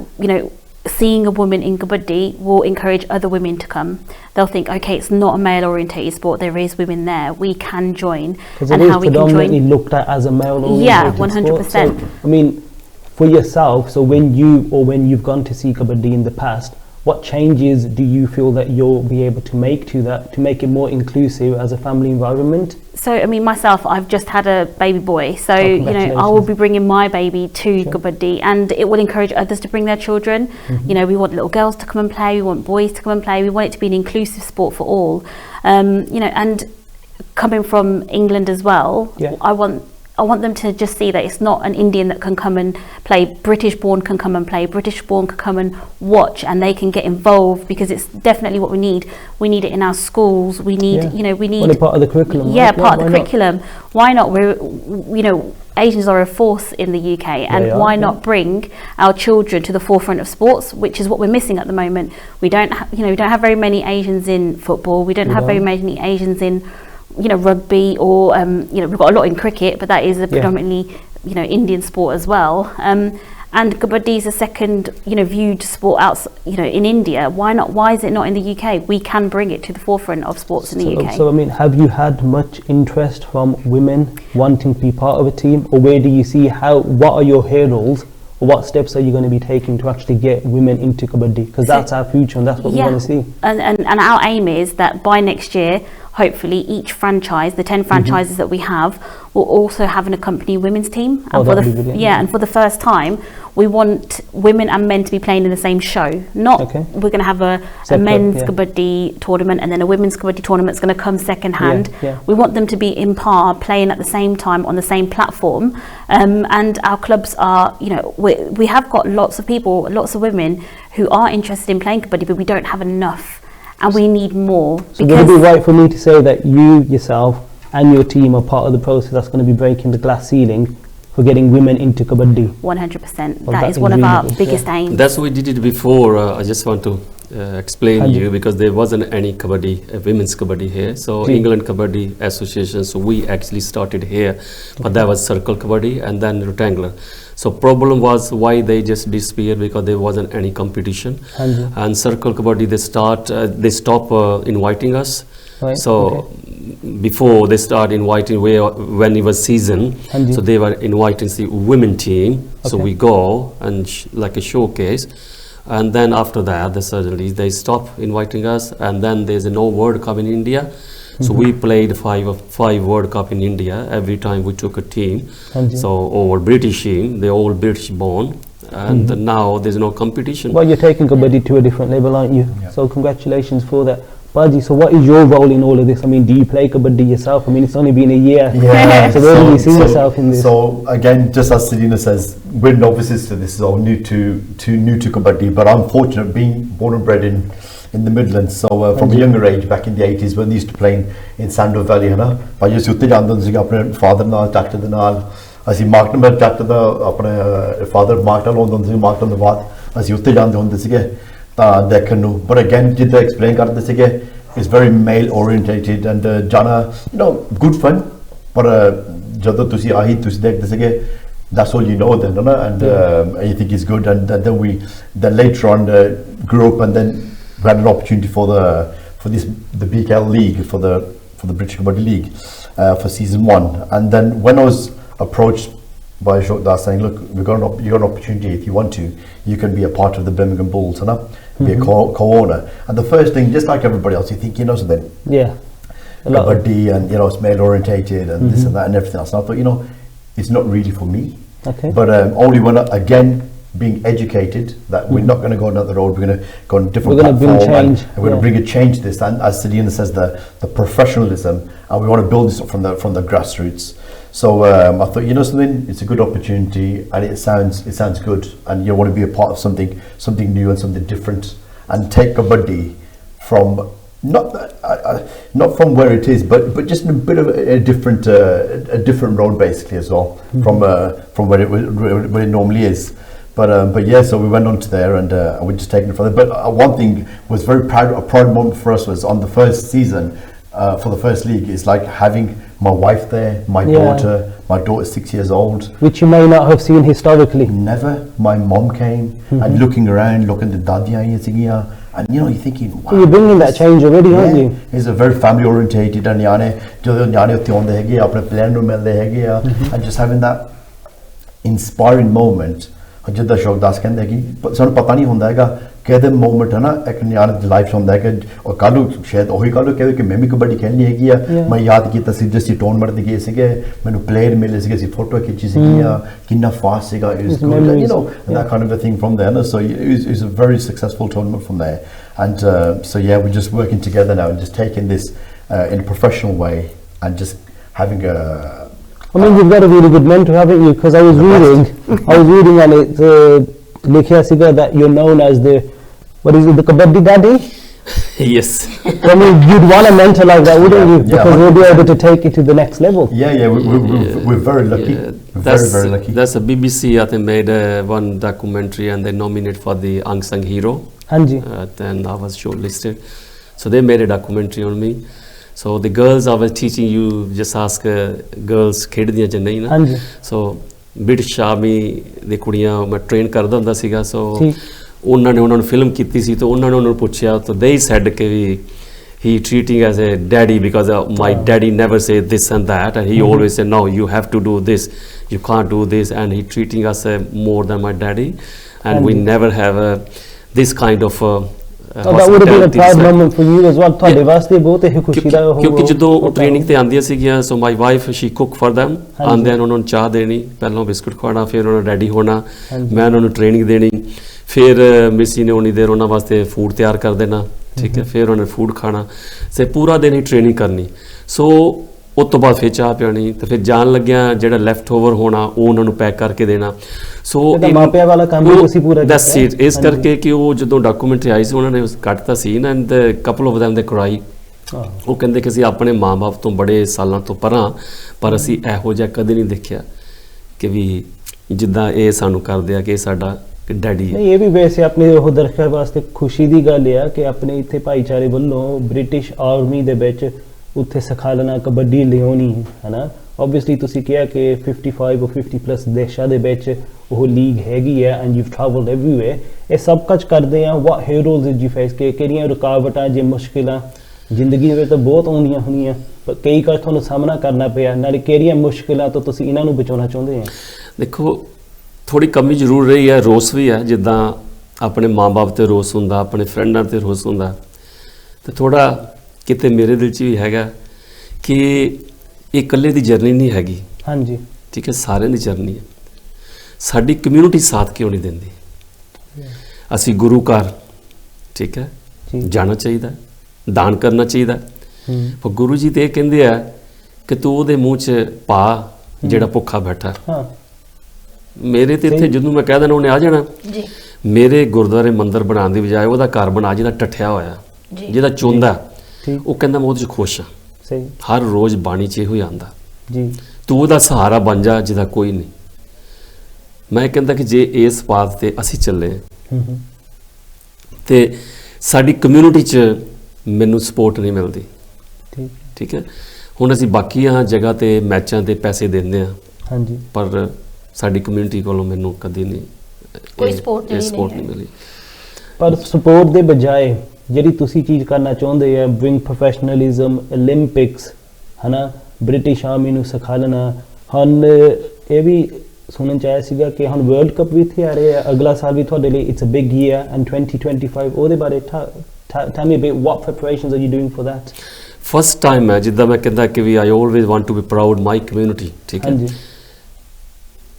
seeing a woman in kabaddi will encourage other women to come. They'll think, okay, it's not a male-orientated sport. There is women there. We can join. Because it is predominantly looked at as a male-orientated yeah, 100%. sport. So, I mean, for yourself, so when you've gone to see kabaddi in the past, what changes do you feel that you'll be able to make to that to make it more inclusive as a family environment? So, I mean, myself, I've just had a baby boy. So, I will be bringing my baby to kabaddi, and it will encourage others to bring their children. We want little girls to come and play. We want boys to come and play. We want it to be an inclusive sport for all. And coming from England as well, I want them to just see that it's not an Indian that can come and play. British-born can come and play. British-born can come and watch, and they can get involved, because it's definitely what we need. We need it in our schools. We need, we need. Well, part of the curriculum. Yeah, part of the curriculum. Why not? Asians are a force in the UK, and why not bring our children to the forefront of sports, which is what we're missing at the moment. We don't have very many Asians in football. We don't have very many Asians in rugby, or we've got a lot in cricket, but that is a predominantly Indian sport as well. And kabaddi is a second viewed sport out in India. Why not? Why is it not in the UK? We can bring it to the forefront of sports in the UK. So I mean, have you had much interest from women wanting to be part of a team, or where do you see what are your hurdles? Or what steps are you going to be taking to actually get women into kabaddi? Because that's our future, and that's what we want to see. And our aim is that by next year, hopefully each franchise, the 10 franchises that we have, will also have an accompanying women's team. And and for the first time, we want women and men to be playing in the same show. We're going to have a men's kabaddi tournament, and then a women's kabaddi tournament is going to come second hand. We want them to be in par, playing at the same time on the same platform. And our clubs are, we have got lots of people, lots of women who are interested in playing kabaddi, but we don't have enough. And we need more. So would it be right for me to say that you, yourself, and your team are part of the process that's going to be breaking the glass ceiling for getting women into kabaddi? 100%. That is one of our biggest aims. That's what we did it before. I just want to explain you, because there wasn't any kabaddi, women's kabaddi here. So England Kabaddi Association, so we actually started here, but that was circle kabaddi and then rectangular. So problem was why they just disappeared, because there wasn't any competition. And circle kabaddi, they stop inviting us. Before they start inviting, when it was season, so they were inviting the women team. So we go and like a showcase. And then after that, suddenly they stop inviting us, and then there's no World Cup in India. So we played five World Cup in India every time we took a team. So our British team, they're all British born, and now there's no competition. Well, you're taking kabaddi to a different level, aren't you? So congratulations for that. Baji, so what is your role in all of this? I mean, do you play kabaddi yourself? I mean, it's only been a year. So where do you see yourself in this? So again, just as Selina says, we're novices to this, so new to kabaddi. But I'm fortunate being born and bred in the Midlands. So from a younger age, back in the 80s, when they used to play in Sandow Valley, I used to sit down and my father naal, tractor the naal. As he marked him, tractor the father marked along the marked on the bath. As you sit down on the but again, did they explain it's very male orientated, and Jana, good fun, but that's all you know then, and you think it's good, and then later on grew up, and then we had an opportunity for the BKL League, for the British Kabaddi League for season 1, and then when I was approached by Ashok Das saying, look, you got an opportunity, if you want to, you can be a part of the Birmingham Bulls, be a co-owner. And the first thing, just like everybody else, you think, something, kabaddi, and it's male orientated and this and that and everything else. And I thought, it's not really for me. But only when being educated, that we're not going to go another road, we're going to go on a different We're gonna bring platform, change, and we're going to bring a change to this. And as Selena says, the professionalism, and we want to build this up from the grassroots. So I thought, you know something, it's a good opportunity, and it sounds good, and you want to be a part of something new and something different, and take Kabaddi from not from where it is, but just in a bit of a different road basically as well, from where it normally is. But yeah, so we went on to there, and we're just taking it from there. But one thing was a proud moment for us was on the first season, for the first league, is like having my wife there, my daughter's 6 years old, which you may not have seen historically. Never. My mom came and looking around, looking at the and you know, you're thinking, wow, so you're bringing that change already, aren't you? He's a very family orientated, and and just having that inspiring moment. ਜਿੱਦਾਂ ਸ਼ੌਕਦਾਸ ਕਹਿੰਦੇ ਕਿ ਸਾਨੂੰ ਪਤਾ ਨਹੀਂ ਹੁੰਦਾ ਹੈਗਾ ਕਿਹਦੇ moment ਹੈ ਨਾ ਇੱਕ ਨਿਆਣੇ ਦੀ ਲਾਈਫ 'ਚ ਹੁੰਦਾ ਹੈ ਕਿ ਉਹ ਕੱਲ੍ਹ ਨੂੰ ਸ਼ਾਇਦ ਉਹੀ ਕੱਲ੍ਹ ਨੂੰ ਕਹੇ ਕਿ ਮੈਂ ਵੀ ਕਬੱਡੀ ਖੇਡਣੀ ਹੈਗੀ ਆ। ਮੈਂ ਯਾਦ ਕੀਤਾ ਸੀ ਜਿਸ ਟੂਰਨਾਮੈਂਟ ਦੇ ਗਏ ਸੀਗੇ, ਮੈਨੂੰ ਪਲੇਅਰ ਮਿਲੇ ਸੀਗੇ, ਅਸੀਂ ਫੋਟੋ ਖਿੱਚੀ ਸੀਗੀ ਆ, ਕਿੰਨਾ ਫਾਸਟ ਸੀਗਾ, it was good, you know, that kind of a thing from there. No? So it was a very successful tournament from there, and so yeah, we're just working together now and just taking this in a professional way and just having a. I mean, you've got a really good mentor, haven't you? Because I was reading and it likhiya siga that you're known as the the Kabaddi Daddy. Yes. I mean, you'd want a mentor like that, wouldn't you? Because we'll be able to take it to the next level. We're very lucky. Very lucky. That's a BBC. I think made one documentary and they nominated for the unsung hero. Hanji. Then I was shortlisted, so they made a documentary on me. So the girls I was teaching you, just ask girls ਖੇਡਦੀਆਂ ਚ ਨਹੀਂ ਨਾ। ਹਾਂਜੀ। So British Army ਦੇ ਕੁੜੀਆਂ ਮੈਂ train ਕਰਦਾ ਹੁੰਦਾ ਸੀਗਾ, so ਉਹਨਾਂ ਨੂੰ ਫਿਲਮ ਕੀਤੀ ਸੀ, ਤਾਂ ਉਹਨਾਂ ਨੂੰ ਪੁੱਛਿਆ, ਤਾਂ they said ਕਿ ਵੀ he treating as a daddy because my daddy never said this and that, and he always said no, you have to do this, you can't do this, and he treating us more than my daddy, and we never have this kind of that would have been a proud moment for you as well. ਤੁਹਾਡੇ ਵਾਸਤੇ ਬਹੁਤ ਹੀ ਖੁਸ਼ੀ ਦਾ ਹੋਊਗਾ ਕਿਉਂਕਿ ਜਦੋਂ training ਤੇ ਆਉਂਦੀਆਂ ਸੀਗੀਆਂ, so my wife she cook for them, ਆਉਂਦਿਆਂ ਉਹਨਾਂ ਨੂੰ ਚਾਹ ਦੇਣੀ, ਪਹਿਲਾਂ ਬਿਸਕੁਟ ਖਵਾਉਣਾ, ਫਿਰ ਉਹਨਾਂ ਨੂੰ ਰੈਡੀ ਹੋਣਾ, ਮੈਂ ਉਹਨਾਂ ਨੂੰ ਟ੍ਰੇਨਿੰਗ ਦੇਣੀ, ਫਿਰ ਮਿਸੀ ਨੇ ਉਨੀ ਦੇਰ ਉਹਨਾਂ ਵਾਸਤੇ ਫੂਡ ਤਿਆਰ ਕਰ ਦੇਣਾ, ਠੀਕ ਹੈ, ਫਿਰ ਉਹਨਾਂ ਨੇ ਫੂਡ ਖਾਣਾ, ਸੇ ਪੂਰਾ ਦਿਨ ਹੀ ਟ੍ਰੇਨਿੰਗ ਕਰਨੀ। ਸੋ ਉਸ ਤੋਂ ਬਾਅਦ ਫਿਰ ਚਾਹ ਪਿਆਣੀ, ਤੇ ਫਿਰ ਜਾਣ ਲੱਗਿਆ ਜਿਹੜਾ ਲੈਫਟ ਓਵਰ ਹੋਣਾ ਉਹ ਉਹਨਾਂ ਨੂੰ ਪੈਕ ਕਰਕੇ ਦੇਣਾ। ਸੋ ਮਾਪਿਆਂ ਵਾਲਾ ਕੰਮ ਵੀ ਤੁਸੀਂ ਪੂਰਾ ਕੀਤਾ। That's it. ਇਸ ਕਰਕੇ ਕਿ ਉਹ ਜਦੋਂ ਡਾਕੂਮੈਂਟਰੀ ਆਈ ਸੀ ਉਹਨਾਂ ਨੇ ਕੱਟਤਾ ਸੀ ਨਾ, ਐਂਡ ਕਪਲ ਆਫ them ਦੇ ਕਰਾਈ। ਉਹ ਕਹਿੰਦੇ ਕਿ ਅਸੀਂ ਆਪਣੇ ਮਾਂ-ਬਾਪ ਤੋਂ ਬੜੇ ਸਾਲਾਂ ਤੋਂ ਪਰਾਂ, ਪਰ ਅਸੀਂ ਇਹੋ ਜਿਹਾ ਕਦੇ ਨਹੀਂ ਦੇਖਿਆ ਕਿ ਵੀ ਜਿੱਦਾਂ ਇਹ ਸਾਨੂੰ ਕਰਦੇ ਆ, ਕਿ ਇਹ ਸਾਡਾ ਡੈਡੀ ਹੈ। ਇਹ ਵੀ ਵੈਸੇ ਆਪਣੇ ਉਹ ਦਰਸ਼ਕਾਂ ਵਾਸਤੇ ਖੁਸ਼ੀ ਦੀ ਗੱਲ ਆ ਕਿ ਆਪਣੇ ਇੱਥੇ ਭਾਈਚਾਰੇ ਵੱਲੋਂ ਬ੍ਰਿਟਿਸ਼ ਆਰਮੀ ਦੇ ਵਿੱਚ ਉੱਥੇ ਸਿਖਾਲਣਾ ਕਬੱਡੀ ਲਿਆਉਣੀ ਹੈ ਨਾ। ਓਬਵੀਅਸਲੀ ਤੁਸੀਂ ਕਿਹਾ ਕਿ 55 or 50+ ਦੇਸ਼ਾਂ ਦੇ ਵਿੱਚ ਉਹ ਲੀਗ ਹੈਗੀ ਹੈ, ਐਂਡ ਯੂਵ ਟਰੈਵਲਡ ਐਵਰੀਵੇਅਰ। ਇਹ ਸਭ ਕੁਝ ਕਰਦੇ ਆ, ਵਾਟ ਹੀਰੋਜ਼ ਡਿਡ ਯੂ ਫੇਸ, ਕਿ ਕਿਹੜੀਆਂ ਰੁਕਾਵਟਾਂ ਜੇ ਮੁਸ਼ਕਿਲਾਂ ਜ਼ਿੰਦਗੀ ਵਿੱਚ ਤਾਂ ਬਹੁਤ ਆਉਂਦੀਆਂ ਹੋਣੀਆਂ, ਪਰ ਕਈ ਵਾਰ ਤੁਹਾਨੂੰ ਸਾਹਮਣਾ ਕਰਨਾ ਪਿਆ, ਨਾਲੇ ਕਿਹੜੀਆਂ ਮੁਸ਼ਕਿਲਾਂ ਤੋਂ ਤੁਸੀਂ ਇਹਨਾਂ ਨੂੰ ਬਚਾਉਣਾ ਚਾਹੁੰਦੇ ਆ? ਦੇਖੋ, ਥੋੜੀ ਕਮੀ ਜ਼ਰੂਰ ਰਹੀ ਹੈ, ਰੋਸ ਵੀ ਹੈ, ਜਿੱਦਾਂ ਆਪਣੇ ਮਾਂ-ਬਾਪ ਤੇ ਰੋਸ ਹੁੰਦਾ, ਆਪਣੇ ਫਰੈਂਡਾਂ ਤੇ ਰੋਸ ਹੁੰਦਾ, ਤੇ ਥੋੜਾ ਕਿਤੇ ਮੇਰੇ ਦਿਲ 'ਚ ਵੀ ਹੈਗਾ ਕਿ ਇਹ ਇਕੱਲੇ ਦੀ ਜਰਨੀ ਨਹੀਂ ਹੈਗੀ। ਹਾਂਜੀ, ਠੀਕ ਹੈ, ਸਾਰਿਆਂ ਦੀ ਜਰਨੀ ਹੈ। ਸਾਡੀ ਕਮਿਊਨਿਟੀ ਸਾਥ ਕਿਉਂ ਨਹੀਂ ਦਿੰਦੀ? ਅਸੀਂ ਗੁਰੂ ਘਰ, ਠੀਕ ਹੈ, ਜਾਣਾ ਚਾਹੀਦਾ, ਦਾਨ ਕਰਨਾ ਚਾਹੀਦਾ, ਪਰ ਗੁਰੂ ਜੀ ਤੇ ਇਹ ਕਹਿੰਦੇ ਆ ਕਿ ਤੂੰ ਉਹਦੇ ਮੂੰਹ 'ਚ ਪਾ ਜਿਹੜਾ ਭੁੱਖਾ ਬੈਠਾ। ਮੇਰੇ ਤੇ ਇੱਥੇ ਜਦੋਂ ਮੈਂ ਕਹਿ ਦੇਣਾ ਉਹਨੇ ਆ ਜਾਣਾ। ਮੇਰੇ ਗੁਰਦੁਆਰੇ ਮੰਦਿਰ ਬਣਾਉਣ ਦੀ ਬਜਾਏ ਉਹਦਾ ਘਰ ਬਣਾ ਜਿਹਦਾ ਟੱਠਿਆ ਹੋਇਆ, ਜਿਹਦਾ ਚੁੰਦਾ, ਉਹ ਕਹਿੰਦਾ ਮੈਂ ਉਹਦੇ 'ਚ ਖੁਸ਼ ਹਾਂ। ਹਰ ਰੋਜ਼ ਬਾਣੀ 'ਚ ਇਹੋ ਹੀ ਆਉਂਦਾ, ਤੂੰ ਉਹਦਾ ਸਹਾਰਾ ਬਣ ਜਾ ਜਿਹਦਾ ਕੋਈ ਨਹੀਂ। ਮੈਂ ਕਹਿੰਦਾ ਕਿ ਜੇ ਇਸ ਬਾਤ ਤੇ ਅਸੀਂ ਚੱਲੇ ਤੇ ਸਾਡੀ ਕਮਿਊਨਿਟੀ 'ਚ ਮੈਨੂੰ ਸਪੋਰਟ ਨਹੀਂ ਮਿਲਦੀ, ਠੀਕ ਹੈ। ਹੁਣ ਅਸੀਂ ਬਾਕੀਆਂ ਜਗ੍ਹਾ ਤੇ ਮੈਚਾਂ ਤੇ ਪੈਸੇ ਦਿੰਦੇ ਹਾਂ, ਪਰ ਸਾਡੀ ਕਮਿਊਨਿਟੀ ਕੋਲੋਂ ਮੈਨੂੰ ਕਦੀ ਨਹੀਂ ਕੋਈ ਸਪੋਰਟ ਨਹੀਂ ਮਿਲੀ। ਪਰ ਸਪੋਰਟ ਦੇ ਬਜਾਏ ਜਿਹੜੀ ਤੁਸੀਂ ਚੀਜ਼ ਕਰਨਾ ਚਾਹੁੰਦੇ ਆ, ਬ੍ਰਿੰਗ ਪ੍ਰੋਫੈਸ਼ਨਲਿਜ਼ਮ, 올림픽ਸ ਹੈ ਨਾ, ਬ੍ਰਿਟਿਸ਼ ਆਰਮੀ ਨੂੰ ਸਿਖਾਲਣਾ। ਹੁਣ ਇਹ ਵੀ ਸੁਣਨ 'ਚ ਆਇਆ ਸੀਗਾ ਕਿ ਹੁਣ ਵਰਲਡ ਕੱਪ ਵੀ ਇੱਥੇ ਆ ਰਿਹਾ, ਅਗਲਾ ਸਾਲ ਵੀ ਤੁਹਾਡੇ ਲਈ it's a big year, and 2025 ਉਹਦੇ ਬਾਰੇ tell me a bit, what preparations are you doing for that? First time ਹੈ, ਜਿੱਦਾਂ ਮੈਂ ਕਹਿੰਦਾ ਕਿ ਵੀ I always want to be proud my community, ਠੀਕ ਹੈ।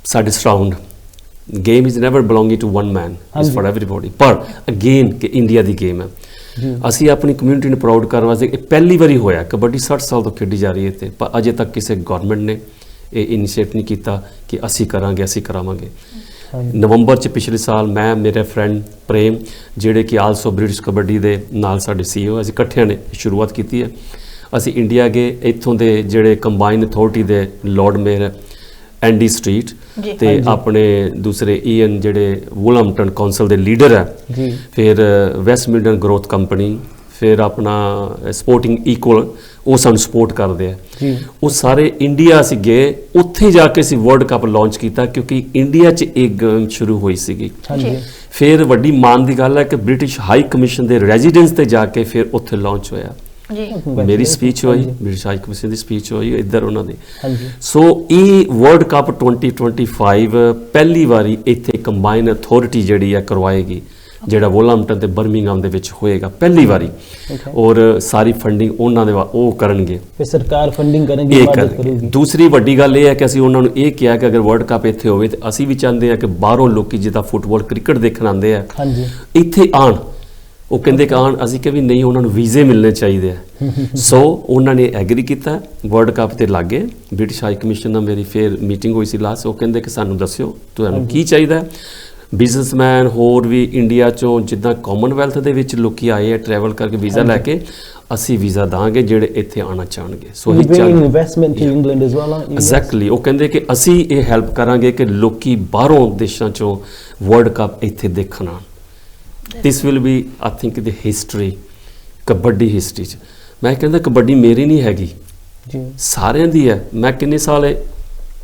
ਸਾਡੇ surround game is never belonging to one man, is for everybody. ਪਰ ਅਗੇਨ ਕਿ ਇੰਡੀਆ ਦੀ ਗੇਮ ਹੈ, ਅਸੀਂ ਆਪਣੀ ਕਮਿਊਨਿਟੀ ਨੂੰ ਪ੍ਰਾਊਡ ਕਰਨ ਵਾਸਤੇ ਇਹ ਪਹਿਲੀ ਵਾਰੀ ਹੋਇਆ। ਕਬੱਡੀ 60 ਸਾਲ ਤੋਂ ਖੇਡੀ ਜਾ ਰਹੀ ਹੈ ਤੇ ਪਰ ਅਜੇ ਤੱਕ ਕਿਸੇ ਗਵਰਨਮੈਂਟ ਨੇ ਇਹ ਇਨੀਸ਼ੀਏਟ ਨਹੀਂ ਕੀਤਾ ਕਿ ਅਸੀਂ ਕਰਾਂਗੇ, ਅਸੀਂ ਕਰਾਵਾਂਗੇ। ਨਵੰਬਰ 'ਚ ਪਿਛਲੇ ਸਾਲ ਮੈਂ, ਮੇਰੇ ਫਰੈਂਡ ਪ੍ਰੇਮ, ਜਿਹੜੇ ਕਿ ਆਲਸੋ ਬ੍ਰਿਟਿਸ਼ ਕਬੱਡੀ ਦੇ ਨਾਲ ਸਾਡੇ CEO, ਅਸੀਂ ਇਕੱਠਿਆਂ ਨੇ ਸ਼ੁਰੂਆਤ ਕੀਤੀ ਹੈ। ਅਸੀਂ ਇੰਡੀਆ ਗਏ, ਇੱਥੋਂ ਦੇ ਜਿਹੜੇ ਕੰਬਾਈਨ ਅਥਾਰਟੀ ਦੇ ਲਾਰਡ ਮੇਅਰ ਐਂਡੀ ਸਟਰੀਟ ਤੇ ਆਪਣੇ ਦੂਸਰੇ ਈਐਨ ਜਿਹੜੇ ਵੁਲਹਮਟਨ ਕੌਂਸਲ ਦੇ ਲੀਡਰ ਹੈ, ਫਿਰ ਵੈਸਟ ਮਿਡਲੈਂਡ ਗਰੋਥ ਕੰਪਨੀ, ਫਿਰ ਆਪਣਾ ਸਪੋਰਟਿੰਗ ਇਕੁਅਲ, ਉਹ ਸਾਨੂੰ ਸਪੋਰਟ ਕਰਦੇ ਆ। ਉਹ ਸਾਰੇ ਇੰਡੀਆ ਅਸੀਂ ਗਏ, ਉੱਥੇ ਜਾ ਕੇ ਅਸੀਂ ਵਰਲਡ ਕੱਪ ਲਾਂਚ ਕੀਤਾ ਕਿਉਂਕਿ ਇੰਡੀਆ 'ਚ ਇੱਕ ਗੇਮ ਸ਼ੁਰੂ ਹੋਈ ਸੀਗੀ। ਫਿਰ ਵੱਡੀ ਮਾਣ ਦੀ ਗੱਲ ਹੈ ਕਿ ਬ੍ਰਿਟਿਸ਼ ਹਾਈ ਕਮਿਸ਼ਨ ਦੇ ਰੈਜ਼ੀਡੈਂਸ ਤੇ ਜਾ ਕੇ ਫਿਰ ਉੱਥੇ ਲਾਂਚ ਹੋਇਆ। ਮੇਰੀ ਸਪੀਚ ਹੋਈ, ਬ੍ਰਿਟਿਸ਼ ਹਾਈ ਕਮਿਸ਼ਨ ਦੀ ਸਪੀਚ ਹੋਈ ਇੱਧਰ ਉਹਨਾਂ ਦੀ। ਸੋ ਇਹ ਵਰਲਡ ਕੱਪ 2025 ਪਹਿਲੀ ਵਾਰੀ ਇੱਥੇ ਕੰਬਾਈਨ ਅਥਾਰਟੀ ਜਿਹੜੀ ਹੈ ਕਰਵਾਏਗੀ, ਜਿਹੜਾ ਵੋਲਹਮਟਨ ਤੇ ਬਰਮਿੰਗਹਮ ਦੇ ਵਿੱਚ ਹੋਏਗਾ ਪਹਿਲੀ ਵਾਰੀ। ਔਰ ਸਾਰੀ ਫੰਡਿੰਗ ਉਹਨਾਂ ਦੇ ਉਹ ਕਰਨਗੇ, ਫਿਰ ਸਰਕਾਰ ਫੰਡਿੰਗ ਕਰੇਗੀ, ਮਦਦ ਕਰੇਗੀ। ਦੂਸਰੀ ਵੱਡੀ ਗੱਲ ਇਹ ਹੈ ਕਿ ਅਸੀਂ ਉਹਨਾਂ ਨੂੰ ਇਹ ਕਿਹਾ ਕਿ ਅਗਰ ਵਰਲਡ ਕੱਪ ਇੱਥੇ ਹੋਵੇ ਤੇ ਅਸੀਂ ਵੀ ਚਾਹੁੰਦੇ ਹਾਂ ਕਿ ਬਾਹਰੋਂ ਲੋਕੀ ਜਿੱਦਾਂ ਫੁੱਟਬਾਲ ਕ੍ਰਿਕਟ ਦੇਖਣ ਆਉਂਦੇ ਆ ਇੱਥੇ ਆਣ। ਉਹ ਕਹਿੰਦੇ ਕਿ ਆਣ, ਅਸੀਂ ਕਿ ਵੀ ਨਹੀਂ, ਉਹਨਾਂ ਨੂੰ ਵੀਜ਼ੇ ਮਿਲਣੇ ਚਾਹੀਦੇ ਆ। ਸੋ ਉਹਨਾਂ ਨੇ ਐਗਰੀ ਕੀਤਾ, ਵਰਲਡ ਕੱਪ ਤੇ ਲੱਗੇ। ਬ੍ਰਿਟਿਸ਼ ਹਾਈ ਕਮਿਸ਼ਨ ਨਾਲ ਮੇਰੀ ਫਿਰ ਮੀਟਿੰਗ ਹੋਈ ਸੀ ਲਾਸਟ। ਉਹ ਕਹਿੰਦੇ ਕਿ ਸਾਨੂੰ ਦੱਸਿਓ ਤੁਹਾਨੂੰ ਕੀ ਚਾਹੀਦਾ। ਬਿਜ਼ਨਸਮੈਨ ਹੋਰ ਵੀ ਇੰਡੀਆ ਚੋਂ ਜਿੱਦਾਂ ਕਾਮਨਵੈਲਥ ਦੇ ਵਿੱਚ ਲੋਕੀ ਆਏ ਆ ਟਰੈਵਲ ਕਰਕੇ ਵੀਜ਼ਾ ਲੈ ਕੇ, ਅਸੀਂ ਵੀਜ਼ਾ ਦਾਂਗੇ ਜਿਹੜੇ ਇੱਥੇ ਆਉਣਾ ਚਾਹਣਗੇ। So investment to England as well. Exactly, ਉਹ ਕਹਿੰਦੇ ਕਿ ਅਸੀਂ ਇਹ ਹੈਲਪ ਕਰਾਂਗੇ ਕਿ ਲੋਕੀ ਬਾਹਰੋਂ ਦੇਸ਼ਾਂ ਚੋਂ ਵਰਲਡ ਕੱਪ ਇੱਥੇ ਦੇਖਣ ਆਉਣ। This will B I think the history, kabaddi history 'ਚ। ਮੈਂ ਕਹਿੰਦਾ ਕਬੱਡੀ ਮੇਰੀ ਨਹੀਂ ਹੈਗੀ, ਸਾਰਿਆਂ ਦੀ ਹੈ। ਮੈਂ ਕਿੰਨੇ ਸਾਲ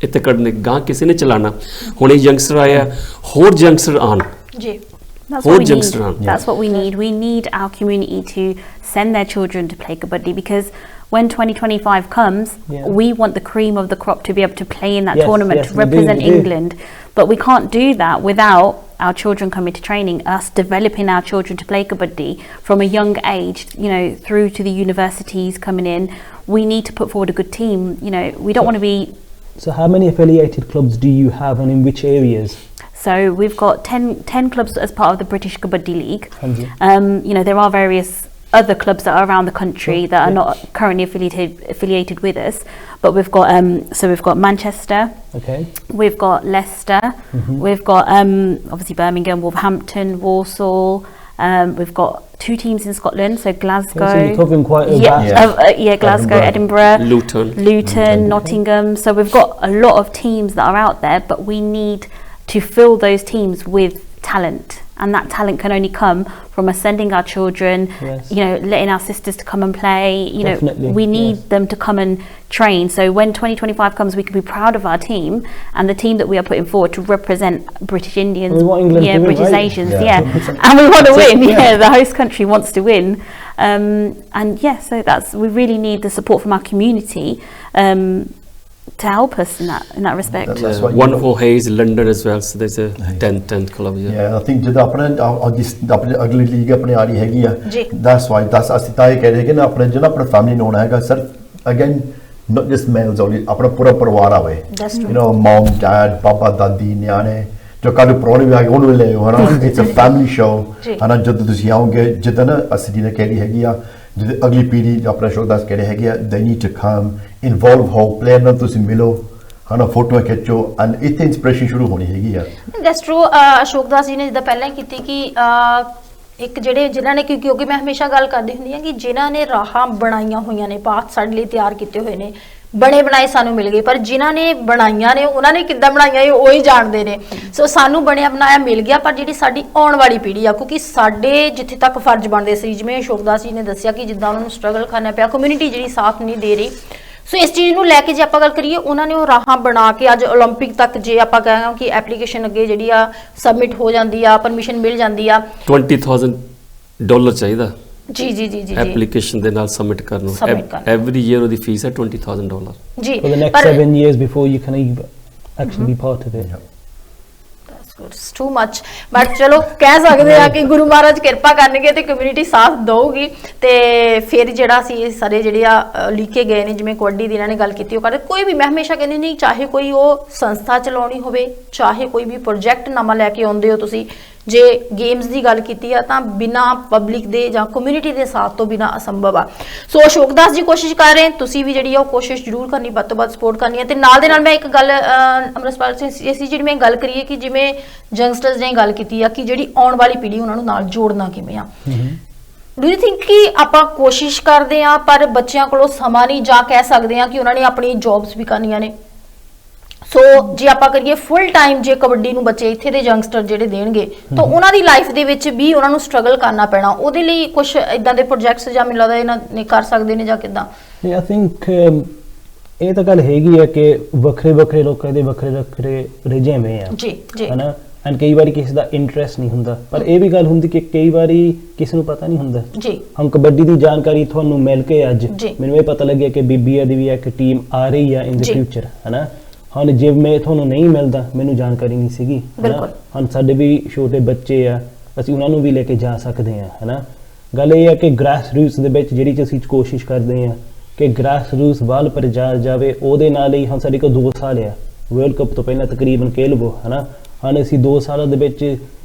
ਇੱਥੇ ਕੱਢਨੇ, ਗਾਂ ਕਿਸੇ ਨੇ ਚਲਾਣਾ। ਹੁਣ ਇਹ ਯੰਗਸਟਰ ਆਇਆ, ਹੋਰ ਯੰਗਸਟਰ ਆਣ ਜੀ। That's what we need. That's what we need. We need our community to send their children to play kabaddi because when 2025 comes, we want the cream of the crop to be able to play in that tournament to represent England. But we can't do that without our children coming to training, us developing our children to play kabaddi from a young age, you know, through to the universities coming in. We need to put forward a good team. You know, we don't want to be... So how many affiliated clubs do you have and in which areas? So we've got 10 clubs as part of the British Kabaddi League. You know, there are various other clubs that are around the country that are not currently affiliated with us, but we've got so we've got Manchester, we've got Leicester, we've got obviously Birmingham, Wolverhampton, Walsall. We've got 2 teams in Scotland, so Glasgow. So you're covering quite a Glasgow, Edinburgh, Luton, Nottingham. So we've got a lot of teams that are out there, but we need to fill those teams with talent, and that talent can only come from us sending our children, you know, letting our sisters to come and play. You know, we need them to come and train. So when 2025 comes, we can be proud of our team and the team that we are putting forward to represent British Indians, British Asians, and we want to win. The host country wants to win, and so we really need the support from our community. To help us in that respect. Wonderful Hayes, London as well. So there's a 10th club. I think जब अपने अगली league अपने आ रही हैगी है, that's why that's अस्तित्व कह रहे हैं कि ना अपने जो ना अपना family known हैगा sir, again not just males only, अपना पूरा परिवार आवे, you know, mom, dad, पापा, दादी, न्याणे, जो काफी पुराने भी आगे उन वाले हो ना, it's a family show, है ना, जब तुसी आओगे जितना ना अस्तित्व कह रही हैगी है, जो अगली पीढ़ी अपना शोदास कह रहे हैगी है, they need to come, involve हो, player ना तुसी मिलो, है ना, फोटो खींचो, and इतने इंस्पिरेशन शुरू होनी हैगी है। That's true. अशोक दास जी ने जिदा पहले की थी कि एक ਜਿਹੜੇ ਜਿਨ੍ਹਾਂ ਨੇ ਕਿਉਂਕਿ ਮੈਂ ਹਮੇਸ਼ਾ ਗੱਲ ਕਰਦੀ ਹੁੰਦੀ ਹਾਂ ਕਿ ਜਿਨ੍ਹਾਂ ਨੇ ਰਾਹਾਂ ਬਣਾਈਆਂ ਹੋਈਆਂ ਨੇ, ਪਾਥ ਸਾਡੇ ਲਈ ਤਿਆਰ ਕੀਤੇ ਹੋਏ ਨੇ, ਬਣੇ ਬਣਾਏ ਸਾਨੂੰ ਮਿਲ ਗਏ, ਪਰ ਜਿਨ੍ਹਾਂ ਨੇ ਬਣਾਈਆਂ ਨੇ ਉਹਨਾਂ ਨੇ ਕਿੱਦਾਂ ਬਣਾਈਆਂ ਇਹ ਉਹੀ ਜਾਣਦੇ ਨੇ। ਸੋ ਸਾਨੂੰ ਬਣਿਆ ਬਣਾਇਆ ਮਿਲ ਗਿਆ, ਪਰ ਜਿਹੜੀ ਸਾਡੀ ਆਉਣ ਵਾਲੀ ਪੀੜ੍ਹੀ ਆ, ਕਿਉਂਕਿ ਸਾਡੇ ਜਿੱਥੇ ਤੱਕ ਫਰਜ਼ ਬਣਦੇ ਸੀ, ਜਿਵੇਂ ਅਸ਼ੋਕ ਦਾਸ ਜੀ ਨੇ ਦੱਸਿਆ ਕਿ ਜਿੱਦਾਂ ਉਹਨਾਂ ਨੂੰ ਸਟਰਗਲ ਕਰਨਾ ਪਿਆ, ਕਮਿਊਨਿਟੀ ਜਿਹੜੀ ਸਾਥ ਨਹੀਂ ਦੇ ਰਹੀ। ਸੋ ਇਸ ਚੀਜ਼ ਨੂੰ ਲੈ ਕੇ ਜੇ ਆਪਾਂ ਗੱਲ ਕਰੀਏ, ਉਹਨਾਂ ਨੇ ਉਹ ਰਾਹਾਂ ਬਣਾ ਕੇ ਅੱਜ 올림픽 ਤੱਕ ਜੇ ਆਪਾਂ ਕਹਾਂ ਕਿ ਐਪਲੀਕੇਸ਼ਨ ਅੱਗੇ ਜਿਹੜੀ ਆ ਸਬਮਿਟ ਹੋ ਜਾਂਦੀ ਆ, ਪਰਮਿਸ਼ਨ ਮਿਲ ਜਾਂਦੀ ਆ। $20,000 ਚਾਹੀਦਾ ਜੀ ਜੀ ਜੀ ਜੀ ਐਪਲੀਕੇਸ਼ਨ ਦੇ ਨਾਲ ਸਬਮਿਟ ਕਰਨ ਨੂੰ। ਐਵਰੀ ਈਅਰ ਉਹਦੀ ਫੀਸ ਹੈ $20,000 ਜੀ। For the next 7 years before you can actually be part of it. Too much, but ਚਲੋ ਕਹਿ ਸਕਦੇ ਆ ਕਿ ਗੁਰੂ ਮਹਾਰਾਜ ਕਿਰਪਾ ਕਰਨਗੇ ਤੇ ਕਮਿਊਨਿਟੀ ਸਾਥ ਦਊਗੀ ਤੇ ਫਿਰ ਜਿਹੜਾ ਅਸੀਂ ਸਾਰੇ ਜਿਹੜੇ ਆ ਲਿਖੇ ਗਏ ਨੇ, ਜਿਵੇਂ ਕਬੱਡੀ ਦੀ ਇਹਨਾਂ ਨੇ ਗੱਲ ਕੀਤੀ, ਉਹ ਕਰਦੇ ਕੋਈ ਵੀ, ਮੈਂ ਹਮੇਸ਼ਾ ਕਹਿੰਦੀ ਨਹੀਂ, ਚਾਹੇ ਕੋਈ ਉਹ ਸੰਸਥਾ ਚਲਾਉਣੀ ਹੋਵੇ, ਚਾਹੇ ਕੋਈ ਵੀ ਪ੍ਰੋਜੈਕਟ ਨਵਾਂ ਲੈ ਕੇ ਆਉਂਦੇ ਹੋ ਤੁਸੀਂ, ਜੇ ਗੇਮਸ ਦੀ ਗੱਲ ਕੀਤੀ ਆ ਤਾਂ ਬਿਨਾਂ ਪਬਲਿਕ ਦੇ ਜਾਂ ਕਮਿਊਨਿਟੀ ਦੇ ਸਾਥ ਤੋਂ ਬਿਨਾਂ ਅਸੰਭਵ ਆ। ਸੋ ਅਸ਼ੋਕਦਾਸ ਜੀ ਕੋਸ਼ਿਸ਼ ਕਰ ਰਹੇ, ਤੁਸੀਂ ਵੀ ਜਿਹੜੀ ਆ ਉਹ ਕੋਸ਼ਿਸ਼ ਜ਼ਰੂਰ ਕਰਨੀ, ਵੱਧ ਤੋਂ ਵੱਧ ਸਪੋਰਟ ਕਰਨੀ ਹੈ। ਤੇ ਨਾਲ ਦੇ ਨਾਲ ਮੈਂ ਇੱਕ ਗੱਲ ਅੰਮ੍ਰਿਤਪਾਲ ਸਿੰਘ ਅਸੀਂ ਜਿਹੜੀ ਮੈਂ ਗੱਲ ਕਰੀਏ ਕਿ ਜਿਵੇਂ ਯੰਗਸਟਰਸ ਨੇ ਗੱਲ ਕੀਤੀ ਆ ਕਿ ਜਿਹੜੀ ਆਉਣ ਵਾਲੀ ਪੀੜ੍ਹੀ ਉਹਨਾਂ ਨੂੰ ਨਾਲ ਜੋੜਨਾ ਕਿਵੇਂ ਆ, ਡੂ ਯੂ ਥਿੰਕ ਕਿ ਆਪਾਂ ਕੋਸ਼ਿਸ਼ ਕਰਦੇ ਆ ਪਰ ਬੱਚਿਆਂ ਕੋਲੋਂ ਸਮਾਂ ਨਹੀਂ, ਜਾਂ ਕਹਿ ਸਕਦੇ ਆ ਕਿ ਉਹਨਾਂ ਨੇ ਆਪਣੀ ਜੌਬਸ ਵੀ ਕਰਨੀਆਂ ਨੇ। ਸੋ ਜੇ ਆਪਾਂ ਕਰੀਏ ਫੁੱਲ ਟਾਈਮ ਜੇ ਕਬੱਡੀ ਨੂੰ ਬੱਚੇ ਇੱਥੇ ਦੇ ਯੰਗਸਟਰ ਜਿਹੜੇ ਦੇਣਗੇ ਤਾਂ ਉਹਨਾਂ ਦੀ ਲਾਈਫ ਦੇ ਵਿੱਚ ਵੀ ਉਹਨਾਂ ਨੂੰ ਸਟਰਗਲ ਕਰਨਾ ਪੈਣਾ, ਉਹਦੇ ਲਈ ਕੁਝ ਇਦਾਂ ਦੇ ਪ੍ਰੋਜੈਕਟਸ ਜਾਂ ਮੈਨੂੰ ਲੱਗਦਾ ਇਹਨਾਂ ਨੇ ਕਰ ਸਕਦੇ ਨੇ ਜਾਂ ਕਿੱਦਾਂ? ਆਈ ਥਿੰਕ ਇਹ ਤਾਂ ਗੱਲ ਹੈਗੀ ਹੈ ਕਿ ਵੱਖਰੇ ਵੱਖਰੇ ਲੋਕਾਂ ਦੇ ਵੱਖਰੇ ਵੱਖਰੇ ਰੁਝੇਵੇਂ ਆ ਜੀ ਜੀ, ਹਨਾ, ਐਂਡ ਕਈ ਵਾਰੀ ਕਿਸੇ ਦਾ ਇੰਟਰਸਟ ਨਹੀਂ ਹੁੰਦਾ, ਪਰ ਇਹ ਵੀ ਗੱਲ ਹੁੰਦੀ ਕਿ ਕਈ ਵਾਰੀ ਕਿਸੇ ਨੂੰ ਪਤਾ ਨਹੀਂ ਹੁੰਦਾ ਜੀ। ਹੁਣ ਕਬੱਡੀ ਦੀ ਜਾਣਕਾਰੀ ਤੁਹਾਨੂੰ ਮਿਲ ਕੇ ਅੱਜ ਜੀ। ਮੈਨੂੰ ਇਹ ਪਤਾ ਲੱਗਿਆ ਕਿ BBA ਦੀ ਵੀ ਇੱਕ ਟੀਮ ਆ ਰਹੀ ਆ ਇਨ ਦ ਜੀ। ਫਿਊਚਰ ਹਨਾ। ਹੁਣ ਜੇ ਮੈਂ ਤੁਹਾਨੂੰ ਨਹੀਂ ਮਿਲਦਾ, ਮੈਨੂੰ ਜਾਣਕਾਰੀ ਨਹੀਂ ਸੀਗੀ ਹਨਾ। ਹੁਣ ਸਾਡੇ ਵੀ ਛੋਟੇ ਬੱਚੇ ਆ, ਅਸੀਂ ਉਹਨਾਂ ਨੂੰ ਵੀ ਲੈ ਕੇ ਜਾ ਸਕਦੇ ਆ ਹਨਾ। ਗੱਲ ਇਹ ਹੈ ਕਿ ਗ੍ਰਾਸ ਰੂਟਸ ਦੇ ਵਿੱਚ ਜਿਹੜੀ ਅਸੀਂ ਕੋਸ਼ਿਸ਼ ਕਰਦੇ ਆ ਕਿ ਗ੍ਰਾਸ ਰੂਟਸ ਵੱਲ ਪ੍ਰਚਾਰ ਜਾਵੇ, ਉਹਦੇ ਨਾਲ ਹੀ ਹੁਣ ਸਾਡੇ ਕੋਲ 2 ਸਾਲ ਆ ਵਰਲਡ ਕੱਪ ਤੋਂ ਪਹਿਲਾਂ ਤਕਰੀਬਨ ਕਹਿ ਲਵੋ ਹਨਾ। ਹੁਣ ਅਸੀਂ 2 ਸਾਲਾਂ ਦੇ ਵਿੱਚ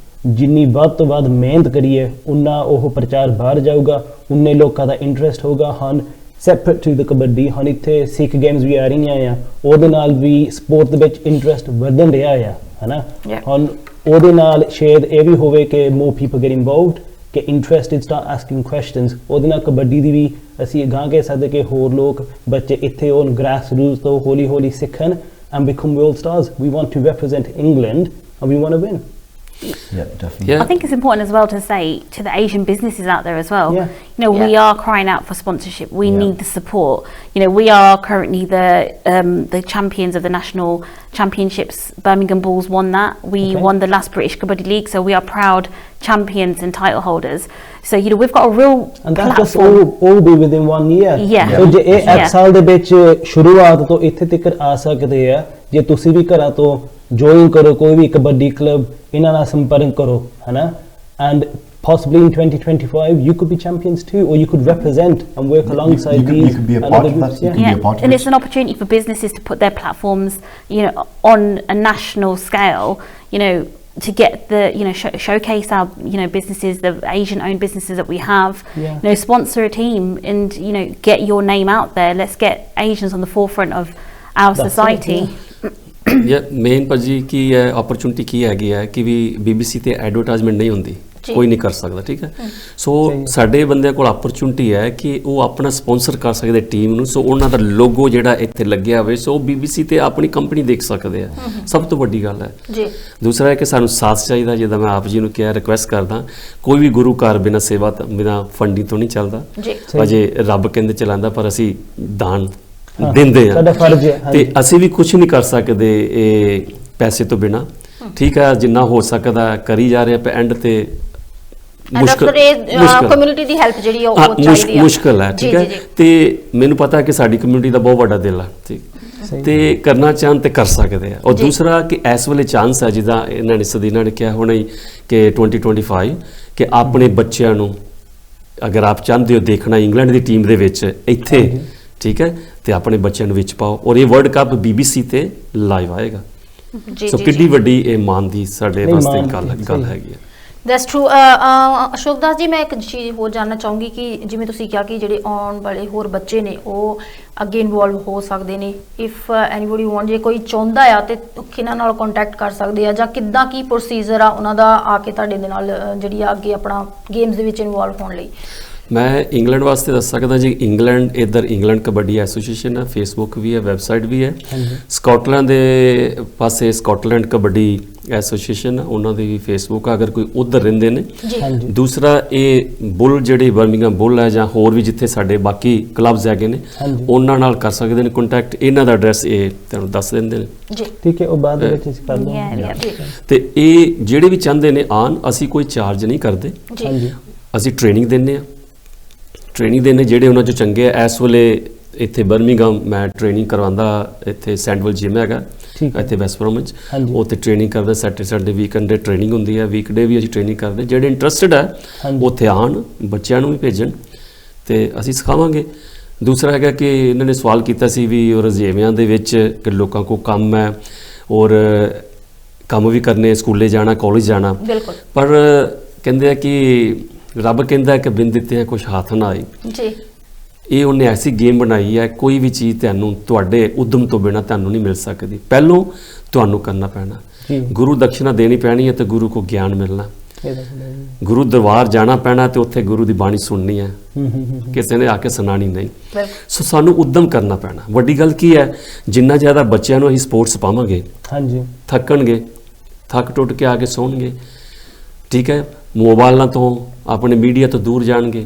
ਜਿੰਨੀ ਵੱਧ ਤੋਂ ਵੱਧ ਮਿਹਨਤ ਕਰੀਏ ਉਨਾ ਉਹ ਪ੍ਰਚਾਰ ਬਾਹਰ ਜਾਊਗਾ, ਉਨੇ ਲੋਕਾਂ ਦਾ ਇੰਟਰਸਟ ਹੋਊਗਾ। ਹੁਣ ਸੈਪਰੇਟ ਟੂ ਦ ਕਬੱਡੀ ਹੁਣ ਇੱਥੇ ਸਿੱਖ ਗੇਮਸ ਵੀ ਆ ਰਹੀਆਂ ਆ, ਉਹਦੇ ਨਾਲ ਵੀ ਸਪੋਰਟ ਦੇ ਵਿੱਚ ਇੰਟਰਸਟ ਵਧਣ ਰਿਹਾ ਆ ਹਨਾ। ਹੁਣ ਉਹਦੇ ਨਾਲ ਸ਼ਾਇਦ ਇਹ ਵੀ ਹੋਵੇ ਕਿ ਮੋਰ ਪੀਪਲ ਗੈਟ ਇਨਵੋਲਵਡ, ਕਿ ਇੰਟਰਸਟਿਡ ਸਟਾਰਟ ਆਸਕਿੰਗ ਕੁਐਸਚਨਸ। ਉਹਦੇ ਨਾਲ ਕਬੱਡੀ ਦੀ ਵੀ ਅਸੀਂ ਅਗਾਂਹ ਕਹਿ ਸਕਦੇ ਕਿ ਹੋਰ ਲੋਕ ਬੱਚੇ ਇੱਥੇ ਉਹ ਗ੍ਰਾਸ ਰੂਟਸ ਤੋਂ ਹੌਲੀ ਹੌਲੀ ਸਿੱਖਣ and become world stars. We want to represent England and we want to win. Yeah, definitely. Yeah. I think it's important as well to say to the Asian businesses out there as well, Yeah. you know, we Yeah. are crying out for sponsorship. We Yeah. need the support. You know, we are currently the champions of the national championships. Birmingham Bulls won that. We Okay. won the last British Kabaddi League, so we are proud champions and title holders. So, you know, we've got a real And that's just platform. all be within 1 year. Yeah. So ਜੇ ਇਹ Yeah. ਇੱਕ ਸਾਲ ਦੇ ਵਿੱਚ ਸ਼ੁਰੂਆਤ ਤੋਂ ਇੱਥੇ ਤੱਕ ਆ ਸਕਦੇ ਆ, ਜੇ ਤੁਸੀਂ ਵੀ ਘਰਾਂ ਤੋਂ ਜੁਆਇਨ ਕਰੋ ਕੋਈ ਵੀ ਕਬੱਡੀ ਕਲੱਬ, ਇਹਨਾਂ ਨਾਲ ਸੰਪਰਕ ਕਰੋ ਹਨਾ। And possibly in 2025 you could be champions too, or you could represent and work alongside you these could be a and part other of that. groups, You yeah. can be a Yeah, part of and it. it's an opportunity for businesses to put their platforms, you know, on a national scale, you know, to get the, you know, showcase our, you know, businesses, the Asian owned businesses that we have, Yeah. you know, sponsor a team and, you know, get your name out there. Let's get Asians on the forefront of our That's it, society. ਯਾ main ਭਾਜੀ ਕੀ ਹੈ, opportunity ਕੀ ਹੈਗੀ ਹੈ ਕਿ ਵੀ BBC ਤੇ advertisement ਨਹੀਂ ਹੁੰਦੀ, ਕੋਈ ਨਹੀਂ ਕਰ ਸਕਦਾ, ਠੀਕ ਹੈ। ਸੋ ਸਾਡੇ ਬੰਦਿਆਂ ਕੋਲ ਓਪਰਚੁਨਿਟੀ ਹੈ ਕਿ ਉਹ ਆਪਣਾ ਸਪਾਂਸਰ ਕਰ ਸਕਦੇ ਟੀਮ ਨੂੰ, ਸੋ ਉਹਨਾਂ ਦਾ ਲੋਗੋ ਜਿਹੜਾ ਇੱਥੇ ਲੱਗਿਆ ਹੋਵੇ, ਸੋ BBC ਤੇ ਆਪਣੀ ਕੰਪਨੀ ਦੇਖ ਸਕਦੇ ਆ, ਸਭ ਤੋਂ ਵੱਡੀ ਗੱਲ ਹੈ ਜੀ। ਦੂਸਰਾ ਹੈ ਕਿ ਸਾਨੂੰ ਸਾਥ ਚਾਹੀਦਾ, ਜਿੱਦਾਂ ਮੈਂ ਆਪ ਜੀ ਨੂੰ ਕਿਹਾ, ਰਿਕੁਐਸਟ ਕਰਦਾ, ਕੋਈ ਵੀ ਗੁਰੂ ਘਰ ਬਿਨਾਂ ਸੇਵਾ ਬਿਨਾਂ ਫੰਡਿੰਗ ਤੋਂ ਨਹੀਂ ਚੱਲਦਾ। ਜੀ। ਅਜੇ ਰੱਬ ਕਹਿੰਦੇ ਚਲਾਉਂਦਾ, ਪਰ ਅਸੀਂ ਦਾਨ ਦਿੰਦੇ ਆ ਸਾਡਾ ਫਰਜ਼ ਹੈ ਤੇ ਅਸੀਂ ਵੀ ਕੁਝ ਨਹੀਂ ਕਰ ਸਕਦੇ ਇਹ ਪੈਸੇ ਤੋਂ ਬਿਨਾ, ਠੀਕ ਹੈ। ਜਿੰਨਾ ਹੋ ਸਕਦਾ ਕਰੀ ਜਾ ਰਹੇ ਆ, ਐਂਡ ਤੇ ਕਮਿਊਨਿਟੀ ਦੀ ਹੈਲਪ ਜਿਹੜੀ ਉਹ ਚਾਹੀਦੀ ਹੈ, ਮੁਸ਼ਕਲ ਹੈ, ਠੀਕ ਹੈ। ਤੇ ਮੈਨੂੰ ਪਤਾ ਹੈ ਕਿ ਸਾਡੀ ਕਮਿਊਨਿਟੀ ਦਾ ਬਹੁਤ ਵੱਡਾ ਦਿਲ ਹੈ, ਠੀਕ, ਤੇ ਕਰਨਾ ਚਾਹਣ ਤੇ ਕਰ ਸਕਦੇ ਆ। ਔਰ ਦੂਸਰਾ ਕਿ ਇਸ ਵੇਲੇ ਚਾਂਸ ਹੈ, ਜਿੱਦਾਂ ਇਹਨਾਂ ਨੇ ਸਦੀਨਾ ਨੇ ਕਿਹਾ ਹੁਣੇ ਕਿ 2025 ਕਿ ਆਪਣੇ ਬੱਚਿਆਂ ਨੂੰ ਅਗਰ ਆਪ ਚਾਹੁੰਦੇ ਹੋ ਦੇਖਣਾ ਇੰਗਲੈਂਡ ਦੀ ਟੀਮ ਦੇ ਵਿੱਚ ਇੱਥੇ, ਠੀਕ ਹੈ, ਤੇ ਆਪਣੇ ਬੱਚਿਆਂ ਨੂੰ ਵਿੱਚ ਪਾਓ। ਔਰ ਇਹ ਵਰਲਡ ਕੱਪ BBC ਤੇ ਲਾਈਵ ਆਏਗਾ, ਸੋ ਕਿੰਨੀ ਵੱਡੀ ਇਹ ਮਾਣ ਦੀ ਸਾਡੇ ਵਾਸਤੇ ਗੱਲ ਹੈਗੀ ਹੈ। That's true. ਅਸ਼ੋਕਦਾਸ ਜੀ, ਮੈਂ ਇੱਕ ਚੀਜ਼ ਹੋਰ ਜਾਨਣਾ ਚਾਹੂੰਗੀ ਕਿ ਜਿਵੇਂ ਤੁਸੀਂ ਕਿਹਾ ਕਿ ਜਿਹੜੇ ਆਉਣ ਵਾਲੇ ਹੋਰ ਬੱਚੇ ਨੇ ਉਹ ਅੱਗੇ ਇਨਵੋਲਵ ਹੋ ਸਕਦੇ ਨੇ, ਇਫ ਐਨੀਬੋਡੀ ਵਾਂਟ, ਜੇ ਕੋਈ ਚਾਹੁੰਦਾ ਆ ਤੇ ਕਿਹਨਾਂ ਨਾਲ ਕੰਟੈਕਟ ਕਰ ਸਕਦੇ ਆ, ਜਾਂ ਕਿੱਦਾਂ ਕੀ ਪ੍ਰੋਸੀਜਰ ਆ ਉਹਨਾਂ ਦਾ ਆ ਕੇ ਤੁਹਾਡੇ ਦੇ ਨਾਲ ਜਿਹੜੀ ਆ ਅੱਗੇ ਆਪਣਾ ਗੇਮਸ ਦੇ ਵਿੱਚ ਇਨਵੋਲਵ ਹੋਣ ਲਈ? ਮੈਂ ਇੰਗਲੈਂਡ ਵਾਸਤੇ ਦੱਸ ਸਕਦਾ ਜੀ, ਇੰਗਲੈਂਡ ਇੱਧਰ ਇੰਗਲੈਂਡ ਕਬੱਡੀ ਐਸੋਸੀਏਸ਼ਨ ਹੈ, ਫੇਸਬੁੱਕ ਵੀ ਹੈ, ਵੈਬਸਾਈਟ ਵੀ ਹੈ। ਸਕਾਟਲੈਂਡ ਦੇ ਪਾਸੇ ਸਕਾਟਲੈਂਡ ਕਬੱਡੀ ਐਸੋਸੀਏਸ਼ਨ, ਉਹਨਾਂ ਦੀ ਵੀ ਫੇਸਬੁੱਕ ਆ, ਅਗਰ ਕੋਈ ਉੱਧਰ ਰਹਿੰਦੇ ਨੇ। ਦੂਸਰਾ ਇਹ ਬੁੱਲ ਜਿਹੜੇ ਬਰਮਿੰਘਮ ਬੁੱਲ ਹੈ, ਜਾਂ ਹੋਰ ਵੀ ਜਿੱਥੇ ਸਾਡੇ ਬਾਕੀ ਕਲੱਬਸ ਹੈਗੇ ਨੇ, ਉਹਨਾਂ ਨਾਲ ਕਰ ਸਕਦੇ ਨੇ ਕੰਟੈਕਟ। ਇਹਨਾਂ ਦਾ ਐਡਰੈਸ ਇਹ ਤੁਹਾਨੂੰ ਦੱਸ ਦਿੰਦੇ ਨੇ ਜੀ, ਠੀਕ ਹੈ, ਉਹ ਬਾਅਦ ਵਿੱਚ ਅਸੀਂ ਕਰ ਲਵਾਂਗੇ। ਤੇ ਇਹ ਜਿਹੜੇ ਵੀ ਚਾਹੁੰਦੇ ਨੇ ਆਣ, ਅਸੀਂ ਕੋਈ ਚਾਰਜ ਨਹੀਂ ਕਰਦੇ, ਅਸੀਂ ਟ੍ਰੇਨਿੰਗ ਦਿੰਦੇ ਆ। ਟ੍ਰੇਨਿੰਗ ਦੇਣੇ ਜਿਹੜੇ ਉਹਨਾਂ 'ਚੋਂ ਚੰਗੇ ਆ। ਇਸ ਵੇਲੇ ਇੱਥੇ ਬਰਮਿੰਘਮ ਮੈਂ ਟ੍ਰੇਨਿੰਗ ਕਰਵਾਉਂਦਾ, ਇੱਥੇ ਸੈਂਡਵਿਲ ਜਿਮ ਹੈਗਾ, ਇੱਥੇ ਵੈਸਟ ਬ੍ਰੋਮ 'ਚ ਉੱਥੇ ਟ੍ਰੇਨਿੰਗ ਕਰਦੇ ਸੈਟਰਡੇ ਸੰਡੇ ਵੀਕਐਂਡ ਦੇ ਟ੍ਰੇਨਿੰਗ ਹੁੰਦੀ ਹੈ ਵੀਕਡੇ ਵੀ ਅਸੀਂ ਟ੍ਰੇਨਿੰਗ ਕਰਦੇ ਜਿਹੜੇ ਇੰਟਰਸਟਿਡ ਹੈ ਉੱਥੇ ਆਉਣ ਬੱਚਿਆਂ ਨੂੰ ਵੀ ਭੇਜਣ ਤੇ ਅਸੀਂ ਸਿਖਾਵਾਂਗੇ। ਦੂਸਰਾ ਹੈਗਾ ਕਿ ਇਹਨਾਂ ਨੇ ਸਵਾਲ ਕੀਤਾ ਸੀ ਵੀ ਰੁਝੇਵਿਆਂ ਦੇ ਵਿੱਚ ਕਿ ਲੋਕਾਂ ਕੋਲ ਕੰਮ ਹੈ ਔਰ ਕੰਮ ਵੀ ਕਰਨੇ ਸਕੂਲੇ ਜਾਣਾ ਕਾਲਜ ਜਾਣਾ ਪਰ ਕਹਿੰਦੇ ਆ ਕਿ ਰੱਬ ਕਹਿੰਦਾ ਕਿ ਬਿਨ ਦਿੱਤੇ ਕੁਛ ਹੱਥ ਨਾ ਆਈ ਜੀ। ਇਹ ਉਹਨੇ ਐਸੀ ਗੇਮ ਬਣਾਈ ਹੈ ਕੋਈ ਵੀ ਚੀਜ਼ ਤੁਹਾਨੂੰ ਤੁਹਾਡੇ ਉਦਮ ਤੋਂ ਬਿਨਾਂ ਤੁਹਾਨੂੰ ਨਹੀਂ ਮਿਲ ਸਕਦੀ ਪਹਿਲੋਂ ਤੁਹਾਨੂੰ ਕਰਨਾ ਪੈਣਾ ਗੁਰੂ ਦਕਸ਼ਨਾ ਦੇਣੀ ਪੈਣੀ ਹੈ ਤੇ ਗੁਰੂ ਕੋ ਗਿਆਨ ਮਿਲਣਾ ਗੁਰੂ ਦਰਬਾਰ ਜਾਣਾ ਪੈਣਾ ਤੇ ਉੱਥੇ ਗੁਰੂ ਦੀ ਬਾਣੀ ਸੁਣਨੀ ਹੈ ਕਿਸੇ ਨੇ ਆ ਕੇ ਸੁਣਾਣੀ ਨਹੀਂ ਸੋ ਸਾਨੂੰ ਉਦਮ ਕਰਨਾ ਪੈਣਾ। ਵੱਡੀ ਗੱਲ ਕੀ ਹੈ ਜਿੰਨਾ ਜ਼ਿਆਦਾ ਬੱਚਿਆਂ ਨੂੰ ਅਸੀਂ ਸਪੋਰਟਸ ਪਾਵਾਂਗੇ ਥੱਕਣਗੇ ਥੱਕ ਟੁੱਟ ਕੇ ਆ ਕੇ ਸੌਣਗੇ ਠੀਕ ਹੈ ਮੋਬਾਈਲਾਂ ਤੋਂ ਆਪਣੇ ਮੀਡੀਆ ਤੋਂ ਦੂਰ ਜਾਣਗੇ।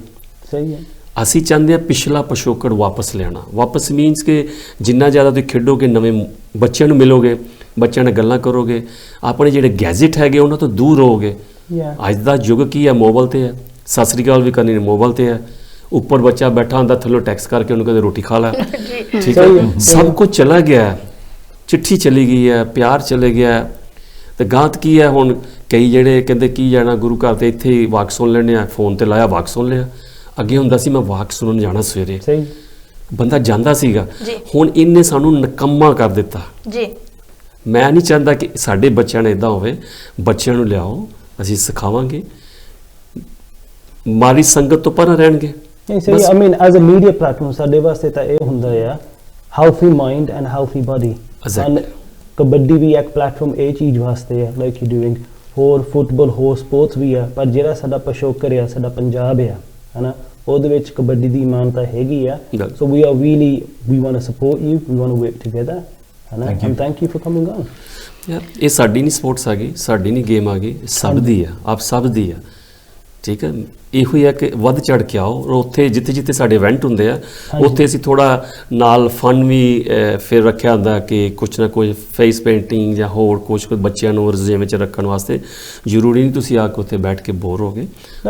ਸਹੀ ਹੈ ਅਸੀਂ ਚਾਹੁੰਦੇ ਹਾਂ ਪਿਛਲਾ ਪਿਛੋਕੜ ਵਾਪਸ ਲਿਆਉਣਾ ਵਾਪਸ ਮੀਨਸ ਕਿ ਜਿੰਨਾ ਜ਼ਿਆਦਾ ਤੁਸੀਂ ਖੇਡੋਗੇ ਨਵੇਂ ਬੱਚਿਆਂ ਨੂੰ ਮਿਲੋਗੇ ਬੱਚਿਆਂ ਨਾਲ ਗੱਲਾਂ ਕਰੋਗੇ ਆਪਣੇ ਜਿਹੜੇ ਗੈਜਟ ਹੈਗੇ ਉਹਨਾਂ ਤੋਂ ਦੂਰ ਰਹੋਗੇ। ਅੱਜ ਦਾ ਯੁੱਗ ਕੀ ਹੈ ਮੋਬਾਈਲ ਤੇ ਹੈ ਸਤਿ ਸ੍ਰੀ ਅਕਾਲ ਵੀ ਕਰਨੀ ਮੋਬਾਈਲ ਤੇ ਹੈ ਉੱਪਰ ਬੱਚਾ ਬੈਠਾ ਹੁੰਦਾ ਥੱਲੇ ਟੈਕਸਟ ਕਰਕੇ ਉਹਨੂੰ ਕਹਿੰਦੇ ਰੋਟੀ ਖਾ ਲੈ ਠੀਕ ਹੈ ਸਭ ਕੁਝ ਚਲਾ ਗਿਆ ਚਿੱਠੀ ਚਲੀ ਗਈ ਹੈ ਪਿਆਰ ਚਲੇ ਗਿਆ ਤੇ ਗਾਂਤ ਕੀ ਹੈ ਹੁਣ ਕਈ ਜਿਹੜੇ ਕਹਿੰਦੇ ਕੀ ਜਾਣਾ ਗੁਰੂ ਘਰ ਤੇ ਇੱਥੇ ਹੀ ਵਾਕ ਸੁਣ ਲੈਣੇ ਆ ਫੋਨ ਤੇ ਲਾਇਆ ਵਾਕ ਸੁਣ ਲਿਆ ਅੱਗੇ ਹੁੰਦਾ ਸੀ ਮੈਂ ਵਾਕ ਸੁਣਨ ਜਾਣਾ ਸਵੇਰੇ ਬੰਦਾ ਜਾਂਦਾ ਸੀਗਾ ਹੁਣ ਇਹਨੇ ਸਾਨੂੰ ਨਕੰਮਾ ਕਰ ਦਿੱਤਾ ਜੀ। ਮੈਂ ਨਹੀਂ ਚਾਹੁੰਦਾ ਕਿ ਸਾਡੇ ਬੱਚਿਆਂ ਨੇ ਇਦਾਂ ਹੋਵੇ ਬੱਚਿਆਂ ਨੂੰ ਲਿਆਓ ਅਸੀਂ ਸਿਖਾਵਾਂਗੇ ਮਾਰੀ ਸੰਗਤ ਤੋਂ ਪਰਾਂ ਰਹਿਣਗੇ ਨਹੀਂ ਸਹੀ I mean as a media platform ਸਾਡੇ ਵਾਸਤੇ ਤਾਂ ਇਹ ਹੁੰਦਾ ਆ healthy mind and healthy body kabaddi ਵੀ ਇੱਕ ਪਲੇਟਫਾਰਮ ਇਹ ਚੀਜ਼ ਵਾਸਤੇ ਆ ਲਾਈਕ ਯੂ ਡੂਇੰਗ ਹੋਰ ਫੁੱਟਬਾਲ ਹੋਰ ਸਪੋਰਟਸ ਵੀ ਆ ਪਰ ਜਿਹੜਾ ਸਾਡਾ ਪਿਛੋਕੜ ਆ ਸਾਡਾ ਪੰਜਾਬ ਆ ਹਨਾ ਉਹਦੇ ਵਿੱਚ ਕਬੱਡੀ ਦੀ ਮਾਨਤਾ ਹੈਗੀ ਆ so we want to support you we want to work together ਹਨਾ and thank you for coming on ਯਾਰ ਇਹ ਸਾਡੀ ਨਹੀਂ ਸਪੋਰਟਸ ਆ ਗਈ ਸਾਡੀ ਨਹੀਂ ਗੇਮ ਆ ਗਈ ਸਭ ਦੀ ਆ ਆਪ ਸਭ ਦੀ ਆ ਠੀਕ ਹੈ ਇਹੋ ਹੀ ਹੈ ਕਿ ਵੱਧ ਚੜ ਕੇ ਆਓ ਔਰ ਉੱਥੇ ਜਿੱਥੇ ਜਿੱਥੇ ਸਾਡੇ ਇਵੈਂਟ ਹੁੰਦੇ ਆ ਉੱਥੇ ਅਸੀਂ ਥੋੜਾ ਨਾਲ ਫਨ ਵੀ ਫਿਰ ਰੱਖਿਆ ਹੁੰਦਾ ਕਿ ਕੁਛ ਨਾ ਕੁਛ ਫੇਸ ਪੇਂਟਿੰਗ ਜਾਂ ਹੋਰ ਕੁਛ ਬੱਚਿਆਂ ਨੂੰ ਰਜ਼ੇ ਵਿੱਚ ਰੱਖਣ ਵਾਸਤੇ ਜ਼ਰੂਰੀ ਨਹੀਂ ਤੁਸੀਂ ਆ ਕੇ ਉੱਥੇ ਬੈਠ ਕੇ ਬੋਰ ਹੋਗੇ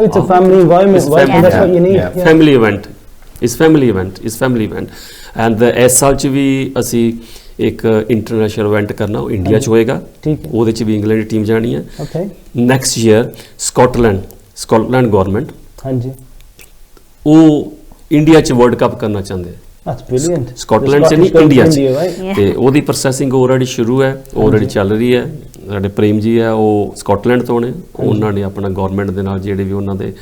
it's a family environment family event ਇਸ ਫੈਮਿਲੀ ਇਵੈਂਟ ਐਂਡ ਇਸ ਸਾਲ 'ਚ ਵੀ ਅਸੀਂ ਇੱਕ ਇੰਟਰਨੈਸ਼ਨਲ ਇਵੈਂਟ ਕਰਨਾ ਉਹ ਇੰਡੀਆ 'ਚ ਹੋਏਗਾ ਉਹਦੇ 'ਚ ਵੀ ਇੰਗਲੈਂਡ ਦੀ ਟੀਮ ਜਾਣੀ ਹੈ ਨੈਕਸਟ ਈਅਰ ਸਕਾਟਲੈਂਡ ਗਵਰਨਮੈਂਟ ਹਾਂਜੀ ਉਹ ਇੰਡੀਆ 'ਚ ਵਰਲਡ ਕੱਪ ਕਰਨਾ ਚਾਹੁੰਦੇ That's brilliant. ਸਕਾਟਲੈਂਡ 'ਚ ਨਹੀਂ ਇੰਡੀਆ 'ਚ ਤੇ ਉਹਦੀ ਪ੍ਰੋਸੈਸਿੰਗ ਆਲਰੇਡੀ ਸ਼ੁਰੂ ਹੈ ਆਲਰੇਡੀ ਚੱਲ ਰਹੀ ਹੈ ਸਾਡੇ ਪ੍ਰੇਮ ਜੀ ਹੈ ਉਹ ਸਕਾਟਲੈਂਡ ਤੋਂ ਨੇ ਉਹਨਾਂ ਨੇ ਆਪਣਾ ਗਵਰਨਮੈਂਟ ਦੇ ਨਾਲ ਜਿਹੜੇ ਵੀ ਉਹਨਾਂ ਦੇ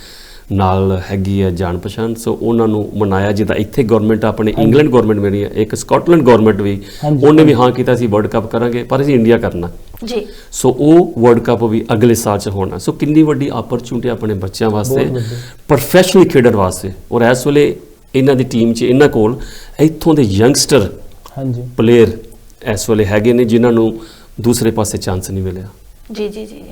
ਨਾਲ ਹੈਗੀ ਹੈ ਜਾਣ ਪਛਾਣ ਸੋ ਉਹਨਾਂ ਨੂੰ ਮਨਾਇਆ ਜਿੱਦਾਂ ਇੱਥੇ ਗਵਰਨਮੈਂਟ ਆਪਣੇ ਇੰਗਲੈਂਡ ਗਵਰਨਮੈਂਟ ਮੇਰੀ ਹੈ ਇੱਕ ਸਕਾਟਲੈਂਡ ਗਵਰਨਮੈਂਟ ਵੀ ਉਹਨੇ ਵੀ ਹਾਂ ਕੀਤਾ ਸੀ ਵਰਲਡ ਕੱਪ ਕਰਾਂਗੇ ਪਰ ਅਸੀਂ ਇੰਡੀਆ ਕਰਨਾ ਜੀ ਸੋ ਉਹ ਵਰਲਡ ਕੱਪ ਵੀ ਅਗਲੇ ਸਾਲ 'ਚ ਹੋਣਾ ਸੋ ਕਿੰਨੀ ਵੱਡੀ ਆਪਰਚੁਨਿਟੀ ਆਪਣੇ ਬੱਚਿਆਂ ਵਾਸਤੇ ਪ੍ਰੋਫੈਸ਼ਨਲੀ ਖੇਡਣ ਵਾਸਤੇ ਔਰ ਇਸ ਵੇਲੇ ਇਹਨਾਂ ਦੀ ਟੀਮ 'ਚ ਇਹਨਾਂ ਕੋਲ ਇੱਥੋਂ ਦੇ ਯੰਗਸਟਰ ਪਲੇਅਰ ਇਸ ਵੇਲੇ ਹੈਗੇ ਨੇ ਜਿਨ੍ਹਾਂ ਨੂੰ ਦੂਸਰੇ ਪਾਸੇ ਚਾਂਸ ਨਹੀਂ ਮਿਲਿਆ ਜੀ ਜੀ ਜੀ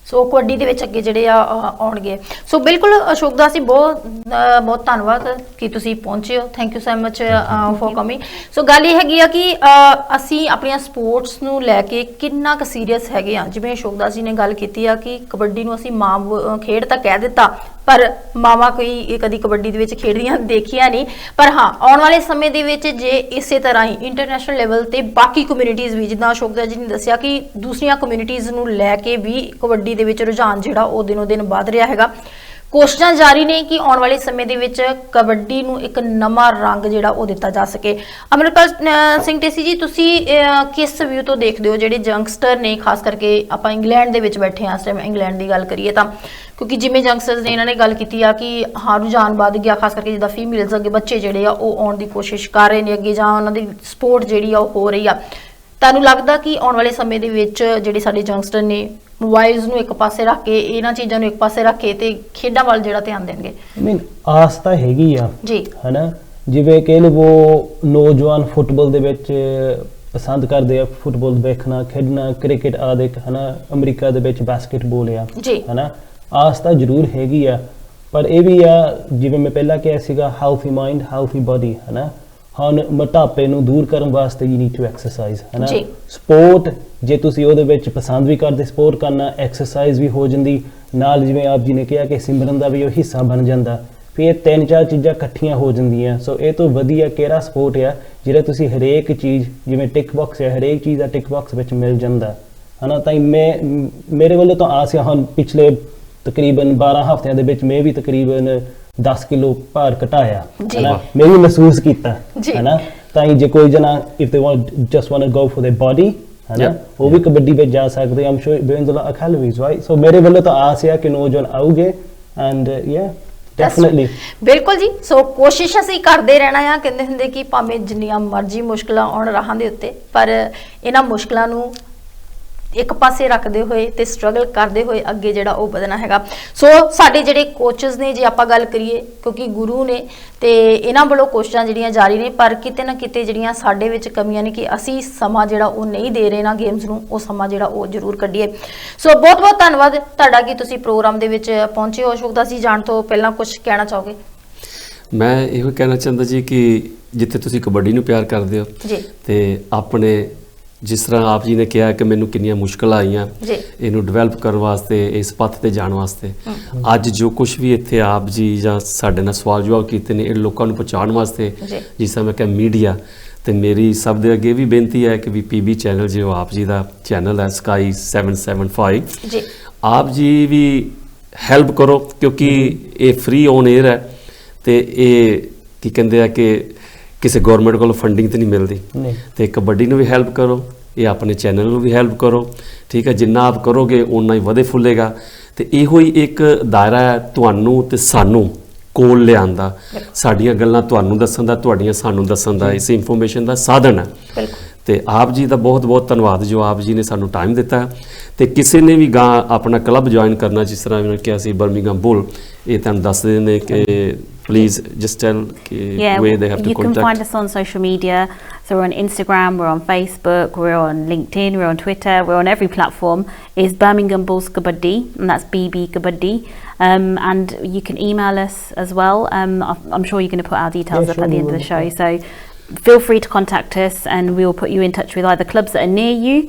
ਸੋ ਕਬੱਡੀ ਦੇ ਵਿੱਚ ਅੱਗੇ ਜਿਹੜੇ ਆ ਆਉਣਗੇ ਸੋ ਬਿਲਕੁਲ ਅਸ਼ੋਕ ਦਾਸ ਜੀ ਬਹੁਤ ਧੰਨਵਾਦ ਕਿ ਤੁਸੀਂ ਪਹੁੰਚੇ ਹੋ thank you so much for coming so ਗੱਲ ਇਹ ਹੈਗੀ ਆ ਕਿ ਅਸੀਂ ਆਪਣੀਆਂ ਸਪੋਰਟਸ ਨੂੰ ਲੈ ਕੇ ਕਿੰਨਾ ਕੁ ਸੀਰੀਅਸ ਹੈਗੇ ਆ ਜਿਵੇਂ ਅਸ਼ੋਕ ਦਾਸ ਜੀ ਨੇ ਗੱਲ ਕੀਤੀ ਆ ਕਿ ਕਬੱਡੀ ਨੂੰ ਅਸੀਂ ਮਾਂ ਖੇਡ ਤਾਂ ਕਹਿ ਦਿੱਤਾ ਪਰ ਮਾਵਾਂ ਕੋਈ ਕਦੀ ਕਬੱਡੀ ਦੇ ਵਿੱਚ ਖੇਡਦੀਆਂ ਦੇਖੀਆਂ ਨਹੀਂ ਪਰ ਹਾਂ ਆਉਣ ਵਾਲੇ ਸਮੇਂ ਦੇ ਵਿੱਚ ਜੇ ਇਸੇ ਤਰ੍ਹਾਂ ਹੀ ਇੰਟਰਨੈਸ਼ਨਲ ਲੈਵਲ ਤੇ ਬਾਕੀ ਕਮਿਊਨਿਟੀਜ਼ ਵੀ ਜਿੱਦਾਂ ਅਸ਼ੋਕ ਦਾਸ ਜੀ ਨੇ ਦੱਸਿਆ ਕਿ ਦੂਸਰੀਆਂ ਕਮਿਊਨਿਟੀਜ਼ ਨੂੰ ਲੈ ਕੇ ਵੀ ਕਬੱਡੀ ਦੇ ਵਿੱਚ ਰੁਝਾਨ ਜਿਹੜਾ ਉਹ ਦਿਨੋਂ ਦਿਨ ਵੱਧ ਰਿਹਾ ਹੈਗਾ ਕੋਸ਼ਿਸ਼ਾਂ ਜਾਰੀ ਨੇ ਕਿ ਆਉਣ ਵਾਲੇ ਸਮੇਂ ਦੇ ਵਿੱਚ ਕਬੱਡੀ ਨੂੰ ਇੱਕ ਨਵਾਂ ਰੰਗ ਜਿਹੜਾ ਉਹ ਦਿੱਤਾ ਜਾ ਸਕੇ ਅਮਰਿਤਪਾਲ ਸਿੰਘ ਢੇਸੀ ਜੀ ਤੁਸੀਂ ਕਿਸ ਵਿਊ ਤੋਂ ਦੇਖਦੇ ਹੋ ਜਿਹੜੇ ਯੰਗਸਟਰ ਨੇ ਖਾਸ ਕਰਕੇ ਆਪਾਂ ਇੰਗਲੈਂਡ ਦੇ ਵਿੱਚ ਬੈਠੇ ਹਾਂ ਇਸ ਟਾਈਮ ਇੰਗਲੈਂਡ ਦੀ ਗੱਲ ਕਰੀਏ ਤਾਂ ਕਿਉਂਕਿ ਜਿਵੇਂ ਯੰਗਸਟਰਸ ਨੇ ਇਹਨਾਂ ਨੇ ਗੱਲ ਕੀਤੀ ਆ ਕਿ ਹਾਂ ਰੁਝਾਨ ਵੱਧ ਗਿਆ ਖਾਸ ਕਰਕੇ ਜਿੱਦਾਂ ਫੀਮੇਲਸ ਅੱਗੇ ਬੱਚੇ ਜਿਹੜੇ ਆ ਉਹ ਆਉਣ ਦੀ ਕੋਸ਼ਿਸ਼ ਕਰ ਰਹੇ ਨੇ ਅੱਗੇ ਜਾਂ ਉਹਨਾਂ ਦੀ ਸਪੋਰਟ ਜਿਹੜੀ ਆ ਉਹ ਹੋ ਰਹੀ ਆ ਤੁਹਾਨੂੰ ਲੱਗਦਾ ਕਿ ਆਉਣ ਵਾਲੇ ਸਮੇਂ ਦੇ ਵਿੱਚ ਜਿਹੜੇ ਸਾਡੇ ਯੰਗਸਟਰ ਨੇ ਮੋਬਾਈਲਸ ਨੂੰ ਇੱਕ ਪਾਸੇ ਰੱਖ ਕੇ ਇਹਨਾਂ ਚੀਜ਼ਾਂ ਨੂੰ ਇੱਕ ਪਾਸੇ ਰੱਖ ਕੇ ਤੇ ਖੇਡਾਂ ਵੱਲ ਜਿਹੜਾ ਧਿਆਨ ਦੇਣਗੇ ਆਈ ਮੀਨ ਆਸ ਤਾਂ ਹੈਗੀ ਆ ਜੀ ਹੈਨਾ ਜਿਵੇਂ ਕਿ ਉਹ ਨੌਜਵਾਨ ਫੁੱਟਬਾਲ ਦੇ ਵਿੱਚ ਪਸੰਦ ਕਰਦੇ ਆ ਫੁੱਟਬਾਲ ਵੇਖਣਾ ਖੇਡਣਾ ਕ੍ਰਿਕਟ ਆਦਿਕ ਹੈਨਾ ਅਮਰੀਕਾ ਦੇ ਵਿੱਚ ਬਾਸਕਟਬਾਲ ਆ ਹੈਨਾ ਆਸ ਤਾਂ ਜ਼ਰੂਰ ਹੈਗੀ ਆ ਪਰ ਇਹ ਵੀ ਆ ਜਿਵੇਂ ਮੈਂ ਪਹਿਲਾਂ ਕਿਹਾ ਸੀਗਾ ਹੈਲਥੀ ਮਾਈਂਡ ਹੈਲਥੀ ਬਾਡੀ ਹੈਨਾ ਹੁਣ ਮੋਟਾਪੇ ਨੂੰ ਦੂਰ ਕਰਨ ਵਾਸਤੇ ਯੂ ਨੀਡ ਟੂ ਐਕਸਰਸਾਈਜ਼ ਹੈ ਨਾ ਸਪੋਰਟ ਜੇ ਤੁਸੀਂ ਉਹਦੇ ਵਿੱਚ ਪਸੰਦ ਵੀ ਕਰਦੇ ਸਪੋਰਟ ਕਰਨਾ ਐਕਸਰਸਾਈਜ਼ ਵੀ ਹੋ ਜਾਂਦੀ ਨਾਲ ਜਿਵੇਂ ਆਪ ਜੀ ਨੇ ਕਿਹਾ ਕਿ ਸਿਮਰਨ ਦਾ ਵੀ ਉਹ ਹਿੱਸਾ ਬਣ ਜਾਂਦਾ ਫਿਰ 3-4 ਚੀਜ਼ਾਂ ਇਕੱਠੀਆਂ ਹੋ ਜਾਂਦੀਆਂ। ਸੋ ਇਹ ਤੋਂ ਵਧੀਆ ਕਿਹੜਾ ਸਪੋਰਟ ਆ ਜਿਹੜਾ ਤੁਸੀਂ ਹਰੇਕ ਚੀਜ਼ ਜਿਵੇਂ ਟਿਕ ਬਾਕਸ ਹੈ, ਹਰੇਕ ਚੀਜ਼ ਦਾ ਟਿਕ ਬਾਕਸ ਵਿੱਚ ਮਿਲ ਜਾਂਦਾ ਹਨਾ। ਤਾਂ ਮੇਰੇ ਵੱਲੋਂ ਤਾਂ ਆਸ ਆ, ਹੁਣ ਪਿਛਲੇ ਤਕਰੀਬਨ 12 ਹਫ਼ਤਿਆਂ ਦੇ ਵਿੱਚ ਮੈਂ ਵੀ ਤਕਰੀਬਨ 10 ਕਿਲੋ ਭਾਰ ਘਟਾਇਆ ਹਨਾ, ਮੈਂ ਵੀ ਮਹਿਸੂਸ ਕੀਤਾ ਹਨਾ। ਤਾਂ ਜੇ ਕੋਈ ਜਣਾ if they just want to go for their body ਹਨਾ, ਉਹ ਵੀ ਕਬੱਡੀ ਵਿੱਚ ਜਾ ਸਕਦੇ। I'm sure it burns a lot of calories, right? So ਮੇਰੇ ਵੱਲੋਂ ਤਾਂ ਆਸ ਆ ਕਿ ਨੌਜਵਾਨ ਆਉਗੇ and yeah definitely ਬਿਲਕੁਲ ਜੀ। ਸੋ ਕੋਸ਼ਿਸ਼ ਅਸੀਂ ਕਰਦੇ ਰਹਿਣਾ ਆ, ਕਹਿੰਦੇ ਹੁੰਦੇ ਕਿ ਭਾਵੇਂ ਜਿੰਨੀਆਂ ਮਰਜ਼ੀ ਮੁਸ਼ਕਲਾਂ ਆਉਣ ਰਾਹਾਂ ਦੇ ਉੱਤੇ, ਪਰ ਇਹਨਾਂ ਮੁਸ਼ਕਲਾਂ ਨੂੰ ਇੱਕ ਪਾਸੇ ਰੱਖਦੇ ਹੋਏ ਤੇ ਸਟਰਗਲ ਕਰਦੇ ਹੋਏ ਅੱਗੇ ਜਿਹੜਾ ਉਹ ਵਧਣਾ ਹੈਗਾ। ਸੋ ਸਾਡੇ ਜਿਹੜੇ ਕੋਚਸ ਨੇ, ਜੇ ਆਪਾਂ ਗੱਲ ਕਰੀਏ, ਕਿਉਂਕਿ ਗੁਰੂ ਨੇ ਤੇ ਇਹਨਾਂ ਵੱਲੋਂ ਕੋਸ਼ਿਸ਼ਾਂ ਜਿਹੜੀਆਂ ਜਾਰੀ ਨੇ, ਪਰ ਕਿਤੇ ਨਾ ਕਿਤੇ ਜਿਹੜੀਆਂ ਸਾਡੇ ਵਿੱਚ ਕਮੀਆਂ ਨੇ ਕਿ ਅਸੀਂ ਸਮਾਂ ਜਿਹੜਾ ਉਹ ਨਹੀਂ ਦੇ ਰਹੇ ਨਾ ਗੇਮਸ ਨੂੰ, ਉਹ ਸਮਾਂ ਜਿਹੜਾ ਉਹ ਜ਼ਰੂਰ ਕੱਢੀਏ। ਸੋ ਬਹੁਤ ਬਹੁਤ ਧੰਨਵਾਦ ਤੁਹਾਡਾ ਕਿ ਤੁਸੀਂ ਪ੍ਰੋਗਰਾਮ ਦੇ ਵਿੱਚ ਪਹੁੰਚੇ ਹੋ। ਸ਼ੁਕਦਾ ਸੀ ਜਾਣ ਤੋਂ ਪਹਿਲਾਂ ਕੁਝ ਕਹਿਣਾ ਚਾਹੋਗੇ? ਮੈਂ ਇਹੋ ਕਹਿਣਾ ਚਾਹੁੰਦਾ ਜੀ ਕਿ ਜਿੱਥੇ ਤੁਸੀਂ ਕਬੱਡੀ ਨੂੰ ਪਿਆਰ ਕਰਦੇ ਹੋ ਜੀ ਤੇ ਆਪਣੇ ਜਿਸ ਤਰ੍ਹਾਂ ਆਪ ਜੀ ਨੇ ਕਿਹਾ ਕਿ ਮੈਨੂੰ ਕਿੰਨੀਆਂ ਮੁਸ਼ਕਲਾਂ ਆਈਆਂ ਇਹਨੂੰ ਡਿਵੈਲਪ ਕਰਨ ਵਾਸਤੇ, ਇਸ ਪੱਥ ਤੇ ਜਾਣ ਵਾਸਤੇ, ਅੱਜ ਜੋ ਕੁਝ ਵੀ ਇੱਥੇ ਆਪ ਜੀ ਜਾਂ ਸਾਡੇ ਨਾਲ ਸਵਾਲ ਜਵਾਬ ਕੀਤੇ ਨੇ ਇਹ ਲੋਕਾਂ ਨੂੰ ਪਹੁੰਚਾਉਣ ਵਾਸਤੇ, ਜਿਸ ਤਰ੍ਹਾਂ ਮੈਂ ਕਿਹਾ ਮੀਡੀਆ, ਤੇ ਮੇਰੀ ਸਭ ਦੇ ਅੱਗੇ ਵੀ ਬੇਨਤੀ ਹੈ ਕਿ ਵੀ ਪੀਬੀ ਚੈਨਲ ਜੋ ਆਪ ਜੀ ਦਾ ਚੈਨਲ ਹੈ ਸਕਾਈ 775 ਆਪ ਜੀ ਵੀ ਹੈਲਪ ਕਰੋ, ਕਿਉਂਕਿ ਇਹ ਫ੍ਰੀ ਔਨ 에ਅਰ ਹੈ ਤੇ ਇਹ ਕੀ ਕਹਿੰਦੇ ਆ ਕਿ ਕਿਸੇ ਗਵਰਨਮੈਂਟ ਕੋਲੋਂ ਫੰਡਿੰਗ ਤੇ ਨਹੀਂ ਮਿਲਦੀ। ਤੇ ਕਬੱਡੀ ਨੂੰ ਵੀ ਹੈਲਪ ਕਰੋ, ਇਹ ਆਪਣੇ ਚੈਨਲ ਨੂੰ ਵੀ ਹੈਲਪ ਕਰੋ, ਠੀਕ ਹੈ। ਜਿੰਨਾ ਆਪ ਕਰੋਗੇ ਓਨਾ ਹੀ ਵਧੇ ਫੁੱਲੇਗਾ। ਤੇ ਇਹੋ ਹੀ ਇੱਕ ਦਾਇਰਾ ਹੈ ਤੁਹਾਨੂੰ ਤੇ ਸਾਨੂੰ ਕੋਲ ਲਿਆਉਣ ਦਾ, ਸਾਡੀਆਂ ਗੱਲਾਂ ਤੁਹਾਨੂੰ ਦੱਸਣ ਦਾ, ਤੁਹਾਡੀਆਂ ਸਾਨੂੰ ਦੱਸਣ ਦਾ, ਇਸ ਇਨਫੋਰਮੇਸ਼ਨ ਦਾ ਸਾਧਨ ਹੈ। ਤੇ ਆਪ ਜੀ ਦਾ ਬਹੁਤ ਬਹੁਤ ਧੰਨਵਾਦ ਜੋ ਆਪ ਜੀ ਨੇ ਸਾਨੂੰ ਟਾਈਮ ਦਿੱਤਾ। ਤੇ ਕਿਸੇ ਨੇ ਵੀ ਗਾਂ ਆਪਣਾ ਕਲੱਬ ਜੁਆਇਨ ਕਰਨਾ, ਜਿਸ ਤਰ੍ਹਾਂ ਮੈਂ ਕਿਹਾ ਸੀ ਬਰਮਿੰਘਮ ਬੁੱਲ, ਇਹ ਤੁਹਾਨੂੰ ਦੱਸਦੇ ਨੇ ਕਿ please just tell where they have to contact. You can find us on social media. So we're on Instagram, we're on Facebook, we're on LinkedIn, we're on Twitter, we're on every platform. It's Birmingham Bulls Kabaddi, and that's BB Kabaddi. And you can email us as well. I'm sure you're going to put our details up at the end of the show. So feel free to contact us and we will put you in touch with either clubs that are near you.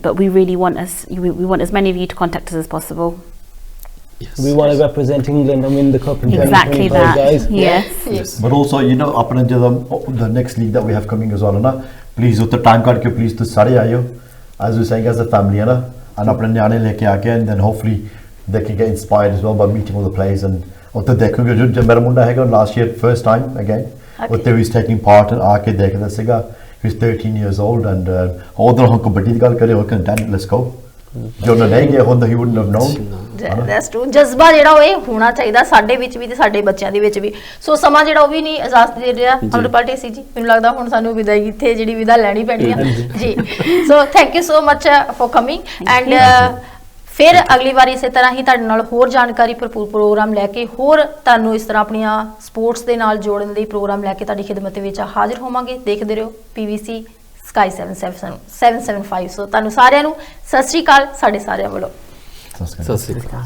But we really want we want as many of you to contact us as possible. Yes. We want to represent England and win the cup in 2025, exactly that. guys. Yes. But also, you know, अपने जो the next league that we have coming as well, ना, please उतना time काट के please तो सारे आयो, as we saying as a family, है ना, and अपने न्याणे लेके आके, and then hopefully they can get inspired as well by meeting all the players and उतना देखोगे जो मेरा मुंडा है last year first time again, उतना he's taking part and आके देखने दसेगा, he's 13 years old and although हम कबड्डी की गल करें, okay, then let's go. ਜੋ ਨਹੀਂ ਗਿਆ ਹੁੰਦਾ ਹੀ wouldn't have known। That's true. ਜਜ਼ਬਾ ਜਿਹੜਾ ਉਹ ਇਹ ਹੋਣਾ ਚਾਹੀਦਾ ਸਾਡੇ ਵਿੱਚ ਵੀ ਤੇ ਸਾਡੇ ਬੱਚਿਆਂ ਦੇ ਵਿੱਚ ਵੀ। ਸੋ ਸਮਾਂ ਜਿਹੜਾ ਉਹ ਵੀ ਨਹੀਂ ਇਜਾਜ਼ਤ ਦੇ ਰਿਹਾ। ਅਮਰਪਾਲ ਢੇਸੀ ਜੀ, ਮੈਨੂੰ ਲੱਗਦਾ ਹੁਣ ਸਾਨੂੰ ਵਿਦਾਈ ਇੱਥੇ ਜਿਹੜੀ ਵਿਦਾ ਲੈਣੀ ਪੈਣੀ ਆ ਜੀ। So thank you so much for coming and ਫਿਰ ਅਗਲੀ ਵਾਰ ਇਸੇ ਤਰ੍ਹਾਂ ਹੀ ਤੁਹਾਡੇ ਨਾਲ ਹੋਰ ਜਾਣਕਾਰੀ ਭਰਪੂਰ ਪ੍ਰੋਗਰਾਮ ਲੈ ਕੇ, ਹੋਰ ਤੁਹਾਨੂੰ ਇਸ ਤਰ੍ਹਾਂ ਆਪਣੀਆਂ ਸਪੋਰਟਸ ਦੇ ਨਾਲ ਜੋੜਨ ਲਈ ਪ੍ਰੋਗਰਾਮ ਲੈ ਕੇ ਤੁਹਾਡੀ ਖਿਦਮਤ ਵਿੱਚ ਹਾਜ਼ਰ ਹੋਵਾਂਗੇ। ਦੇਖਦੇ ਰਹੋ PVC Sky 775। ਸੋ ਤੁਹਾਨੂੰ ਸਾਰਿਆਂ ਨੂੰ ਸਤਿ ਸ਼੍ਰੀ ਅਕਾਲ ਸਾਡੇ ਸਾਰਿਆਂ ਵੱਲੋਂ। ਸਤਿ ਸ਼੍ਰੀ ਅਕਾਲ।